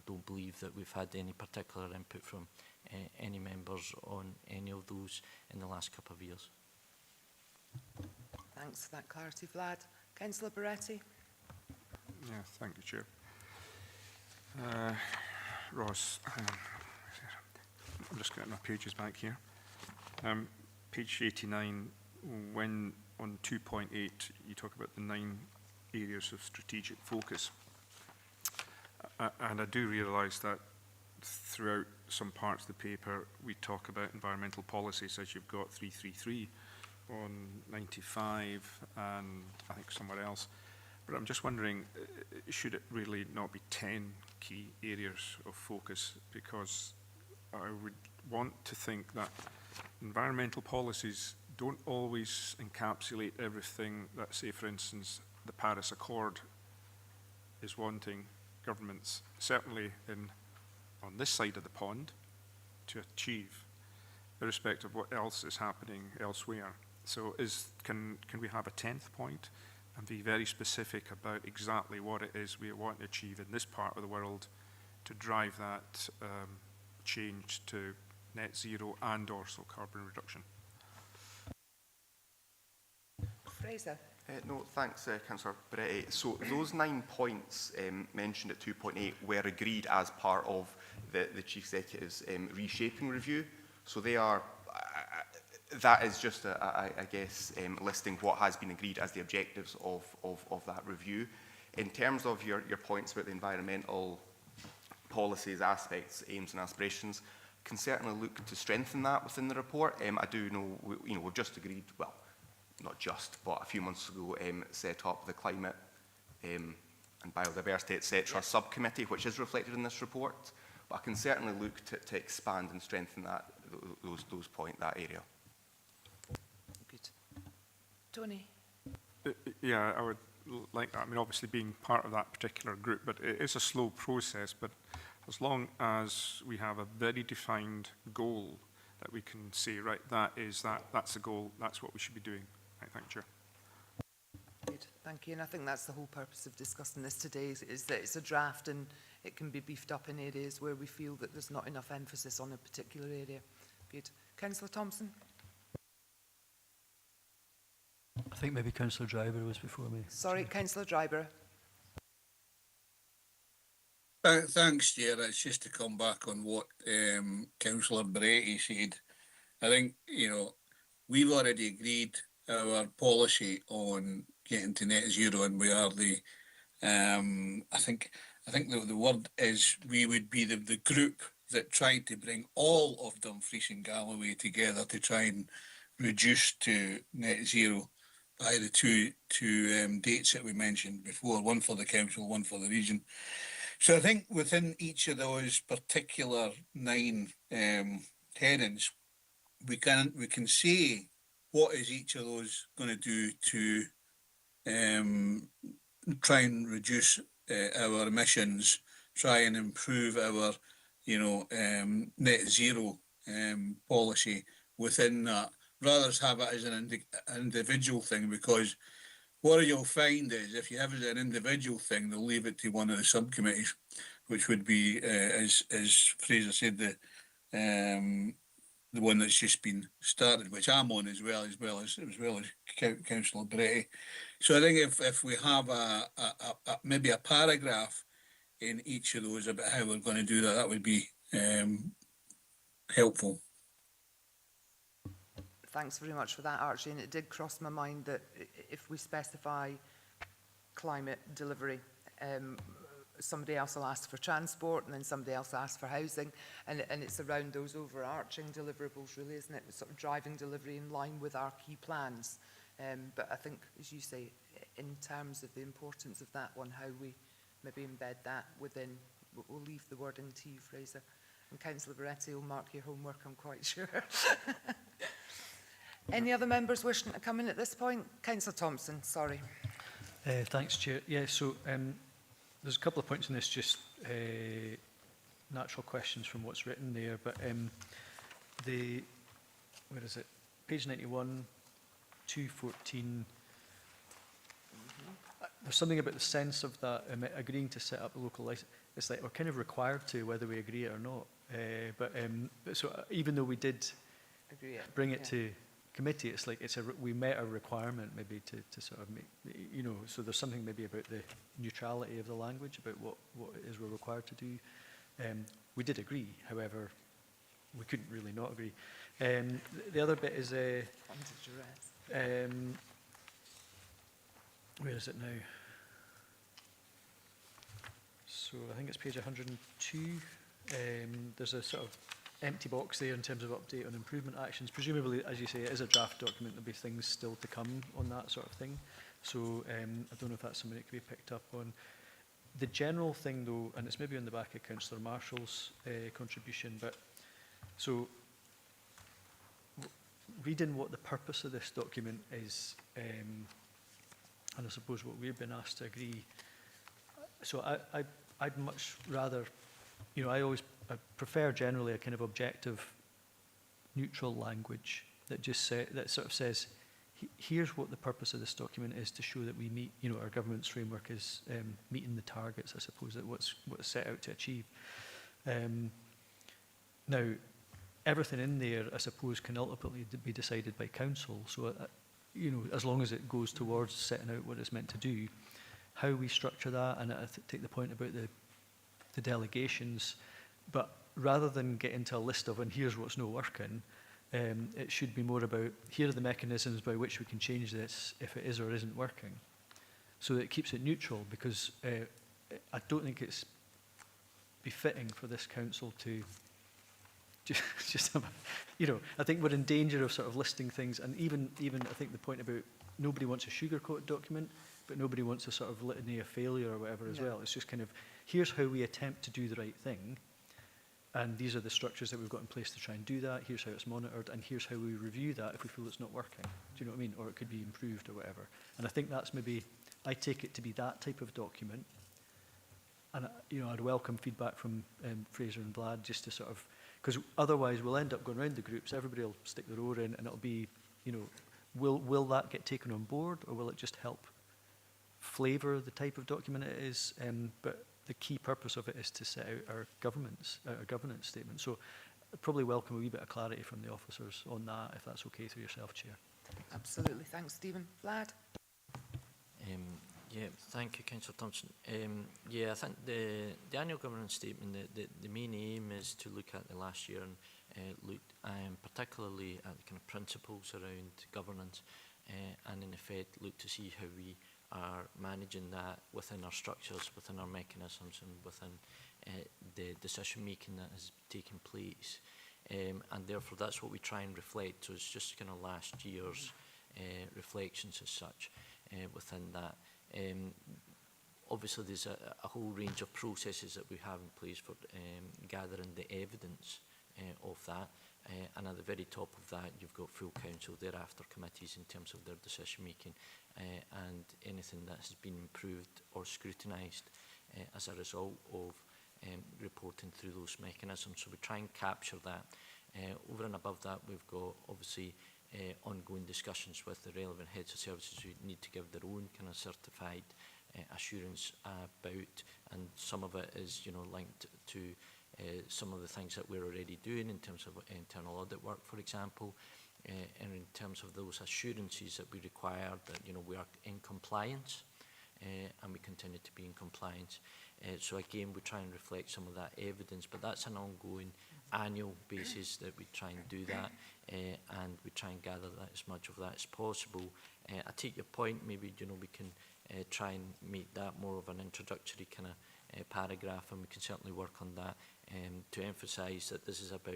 don't believe that we've had any particular input from any members on any of those in the last couple of years. Thanks for that clarity, Vlad. Councillor Barretti. Yeah, thank you, Chair. Ross, I'm just getting my pages back here. Page 89, when on 2.8 you talk about the 9 areas of strategic focus. And I do realise that throughout some parts of the paper we talk about environmental policies, as you've got 333 on 95 and I think somewhere else. But I'm just wondering, should it really not be 10 key areas of focus? Because I would want to think that environmental policies don't always encapsulate everything that, say, for instance, the Paris Accord is wanting governments, certainly on this side of the pond, to achieve, irrespective of what else is happening elsewhere. So can we have a 10th point and be very specific about exactly what it is we want to achieve in this part of the world to drive that change to net zero and also carbon reduction? Fraser. No, thanks, Councillor Barretti. So those 9 points mentioned at 2.8 were agreed as part of the Chief Executive's reshaping review. So they are, that is just, I guess, listing what has been agreed as the objectives of that review. In terms of your points about the environmental policies, aspects, aims and aspirations, can certainly look to strengthen that within the report. I do know, we've just agreed, well, not just, but a few months ago, set up the climate and biodiversity, etc. subcommittee, which is reflected in this report. But I can certainly look to expand and strengthen that that area. Good. Tony. Yeah, I would like that. I mean, obviously being part of that particular group, but it is a slow process. But as long as we have a very defined goal that we can say, right, that's the goal, that's what we should be doing. Right, thank you, Chair. Good, thank you. And I think that's the whole purpose of discussing this today, is that it's a draft and it can be beefed up in areas where we feel that there's not enough emphasis on a particular area. Good. Councillor Thompson. think maybe Councillor Driver was before me. Sorry, Councillor Dryburgh. Thanks, Chair. It's just to come back on what Councillor Beretti said. I think, we've already agreed our policy on getting to net zero, and we are I think the word is we would be the group that tried to bring all of Dumfries and Galloway together to try and reduce to net zero by the two dates that we mentioned before, one for the council, one for the region. So I think within each of those particular 9 headings, we can say what is each of those going to do to try and reduce our emissions, try and improve our, net zero policy within that, rather than have it as an individual thing, because what you'll find is if you have it as an individual thing, they'll leave it to one of the subcommittees, which would be, as Fraser said, the one that's just been started, which I'm on as well as Councillor Beretti. So I think if we have maybe a paragraph in each of those about how we're going to do that, that would be helpful. Thanks very much for that, Archie. And it did cross my mind that if we specify climate delivery, somebody else will ask for transport, and then somebody else asks for housing, and it's around those overarching deliverables, really, isn't it? Sort of driving delivery in line with our key plans. But I think, as you say, in terms of the importance of that one, how we maybe embed that within, we'll leave the wording to you, Fraser. And Councillor Beretti will mark your homework, I'm quite sure. Any other members wishing to come in at this point? Councillor Thompson, sorry. Thanks, Chair. Yeah, so there's a couple of points in this, just natural questions from what's written there, but where is it? Page 91, 214. There's something about the sense of that, agreeing to set up a local license. It's like we're kind of required to, whether we agree it or not. But so even though we did bring it to committee, it's like we met a requirement maybe to sort of make, so there's something maybe about the neutrality of the language, about what it is we're required to do. We did agree, however, we couldn't really not agree. The other bit is where is it now? So I think it's page 102. There's a sort of empty box there in terms of update on improvement actions. Presumably, as you say, it is a draft document. There'll be things still to come on that sort of thing. So I don't know if that's something that could be picked up on. The general thing, though, and it's maybe on the back of Councillor Marshall's contribution, but so reading what the purpose of this document is, and I suppose what we've been asked to agree. So I'd much rather, I prefer generally a kind of objective, neutral language that just that sort of says, here's what the purpose of this document is, to show that we meet, our government's framework is meeting the targets, I suppose, that what's set out to achieve. Now, everything in there, I suppose, can ultimately be decided by council. So, as long as it goes towards setting out what it's meant to do, how we structure that, and I take the point about the delegations, but rather than get into a list of, and here's what's not working, it should be more about, here are the mechanisms by which we can change this if it is or isn't working. So that it keeps it neutral, because I don't think it's befitting for this council to just have, I think we're in danger of sort of listing things, and even I think the point about nobody wants a sugar-coated document, but nobody wants a sort of litany of failure or whatever as well. It's just kind of, here's how we attempt to do the right thing, and these are the structures that we've got in place to try and do that. Here's how it's monitored, and here's how we review that if we feel it's not working. Do you know what I mean? Or it could be improved or whatever. And I think that's maybe, I take it to be that type of document. And, I'd welcome feedback from Fraser and Vlad, just to sort of, because otherwise we'll end up going around the groups, everybody will stick their oar in, and it'll be, will that get taken on board, or will it just help flavour the type of document it is? But the key purpose of it is to set out our governance statement. So I'd probably welcome a wee bit of clarity from the officers on that, if that's okay through yourself, Chair. Absolutely. Thanks, Stephen. Vlad? Yeah, thank you, Councillor Thompson. Yeah, I think the annual governance statement, the main aim is to look at the last year and look particularly at the kind of principles around governance and in effect look to see how we are managing that within our structures, within our mechanisms and within the decision making that has taken place. And therefore that's what we try and reflect. So it's just kind of last year's reflections as such within that. Obviously there's a whole range of processes that we have in place for gathering the evidence of that, and at the very top of that you've got full council, thereafter committees in terms of their decision making, and anything that has been improved or scrutinised as a result of reporting through those mechanisms. So we try and capture that. Over and above that we've got obviously ongoing discussions with the relevant heads of services who need to give their own kind of certified assurance about, and some of it is, you know, linked to some of the things that we're already doing in terms of internal audit work, for example, and in terms of those assurances that we require that, you know, we are in compliance and we continue to be in compliance. So again, we try and reflect some of that evidence, but that's an ongoing annual basis that we try and do that, and we try and gather that as much of that as possible. I take your point, maybe, you know, we can try and make that more of an introductory kind of paragraph, and we can certainly work on that to emphasise that this is about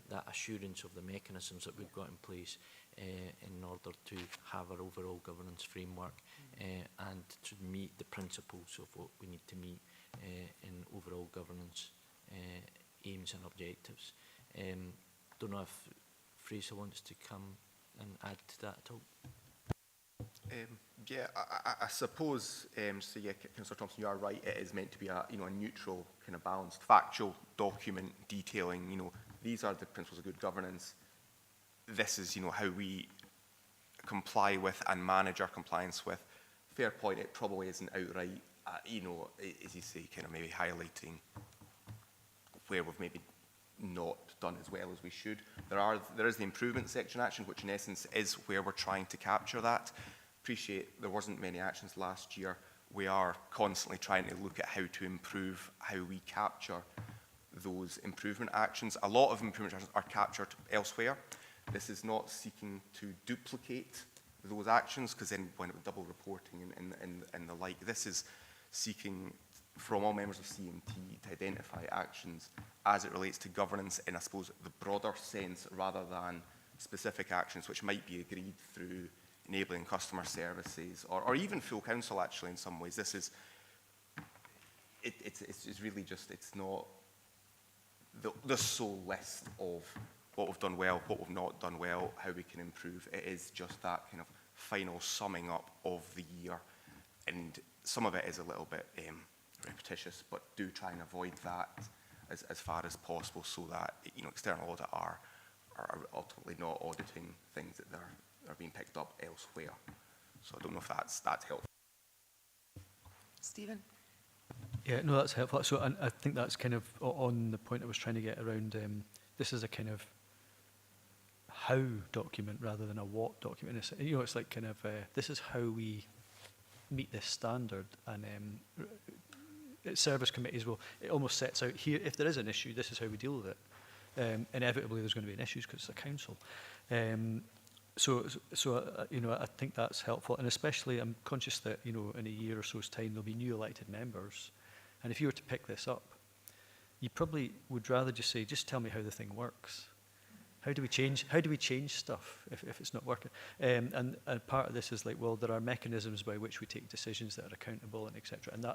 that assurance of the mechanisms that we've got in place in order to have our overall governance framework and to meet the principles of what we need to meet in overall governance aims and objectives. Don't know if Fraser wants to come and add to that at all. Yeah, I suppose, so yeah, Councillor Thompson, you are right, it is meant to be a, you know, a neutral, kind of balanced, factual document detailing, you know, these are the principles of good governance. This is, you know, how we comply with and manage our compliance with. Fair point, it probably isn't outright, you know, as you say, kind of maybe highlighting where we've maybe not done as well as we should. There is the improvement section action, which in essence is where we're trying to capture that. Appreciate there wasn't many actions last year. We are constantly trying to look at how to improve how we capture those improvement actions. A lot of improvement actions are captured elsewhere. This is not seeking to duplicate those actions, because then when it was double reporting and the like, this is seeking from all members of CMT to identify actions as it relates to governance in, I suppose, the broader sense, rather than specific actions which might be agreed through enabling customer services, or even full council, actually, in some ways. This is, it's really just, it's not the sole list of what we've done well, what we've not done well, how we can improve. It is just that kind of final summing up of the year, and some of it is a little bit repetitious, but do try and avoid that as far as possible, so that, you know, external audit are ultimately not auditing things that are being picked up elsewhere. So I don't know if that's helpful. Stephen? Yeah, no, that's helpful. So I think that's kind of on the point I was trying to get around. This is a kind of how document rather than a what document. It's, you know, it's like kind of this is how we meet this standard, and service committees will, it almost sets out here, if there is an issue, this is how we deal with it. Inevitably there's going to be an issue because it's a council. So you know, I think that's helpful, and especially I'm conscious that, you know, in a year or so's time there'll be new elected members, and if you were to pick this up, you probably would rather just say, just tell me how the thing works. How do we change stuff if it's not working? And part of this is like, well, there are mechanisms by which we take decisions that are accountable and etc. And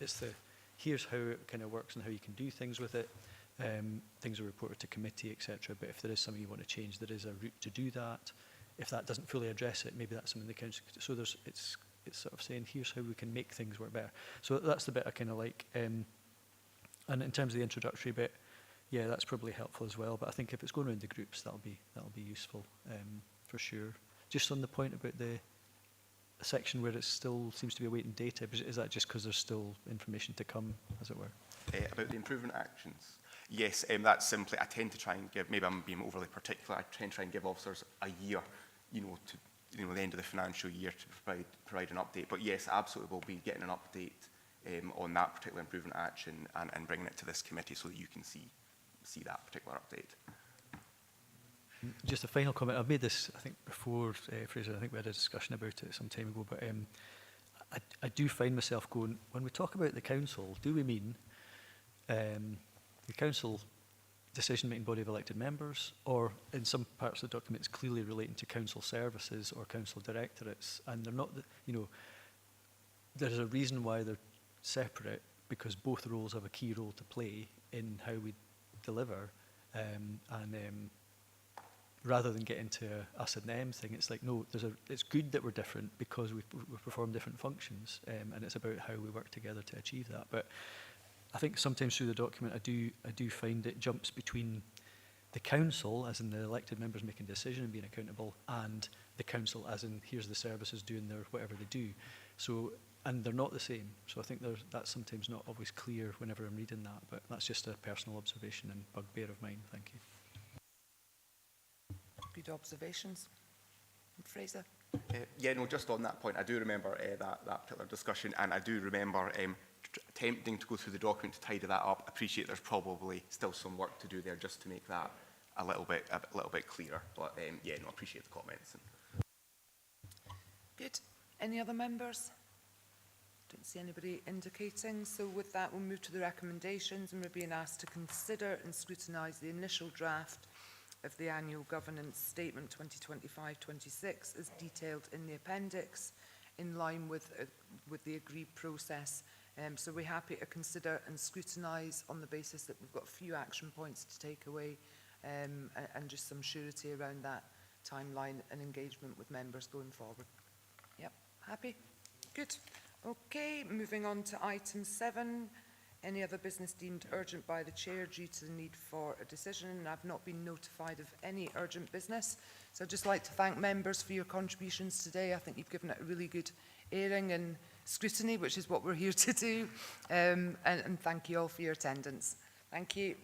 it's the here's how it kind of works and how you can do things with it. Things are reported to committee, etc. But if there is something you want to change, there is a route to do that. If that doesn't fully address it, maybe that's something the council could do. So it's sort of saying, here's how we can make things work better. So that's the bit I kind of like. And in terms of the introductory bit, yeah, that's probably helpful as well. But I think if it's going around the groups, that'll be useful for sure. Just on the point about the section where it still seems to be awaiting data, is that just because there's still information to come, as it were? About the improvement actions? Yes, that's simply, I tend to try and give, maybe I'm being overly particular, I tend to try and give officers a year, the end of the financial year to provide an update. But yes, absolutely, we'll be getting an update on that particular improvement action and bringing it to this committee so that you can see that particular update. Just a final comment. I've made this, I think, before, Fraser. I think we had a discussion about it some time ago. But I do find myself going, when we talk about the council, do we mean the council decision-making body of elected members, or in some parts of the document it's clearly relating to council services or council directorates, and they're not, there's a reason why they're separate, because both roles have a key role to play in how we deliver, rather than get into a us and them thing, it's like, no, it's good that we're different because we perform different functions, and it's about how we work together to achieve that. But I think sometimes through the document, I do find it jumps between the council, as in the elected members making a decision and being accountable, and the council, as in here's the services doing their whatever they do. So, and they're not the same. So I think that's sometimes not always clear whenever I'm reading that, but that's just a personal observation and bugbear of mine. Thank you. Good observations. Fraser? Yeah, no, just on that point, I do remember that particular discussion, and I do remember attempting to go through the document to tidy that up. I appreciate there's probably still some work to do there just to make that a little bit clearer. But yeah, no, I appreciate the comments. Good. Any other members? Don't see anybody indicating. So with that, we'll move to the recommendations, and we're being asked to consider and scrutinise the initial draft of the annual governance statement 2025-26 as detailed in the appendix, in line with the agreed process. So we're happy to consider and scrutinise on the basis that we've got a few action points to take away, and just some surety around that timeline and engagement with members going forward. Yep, happy? Good. Okay, moving on to item 7. Any other business deemed urgent by the Chair due to the need for a decision, and I've not been notified of any urgent business. So I'd just like to thank members for your contributions today. I think you've given it a really good airing and scrutiny, which is what we're here to do. And thank you all for your attendance. Thank you.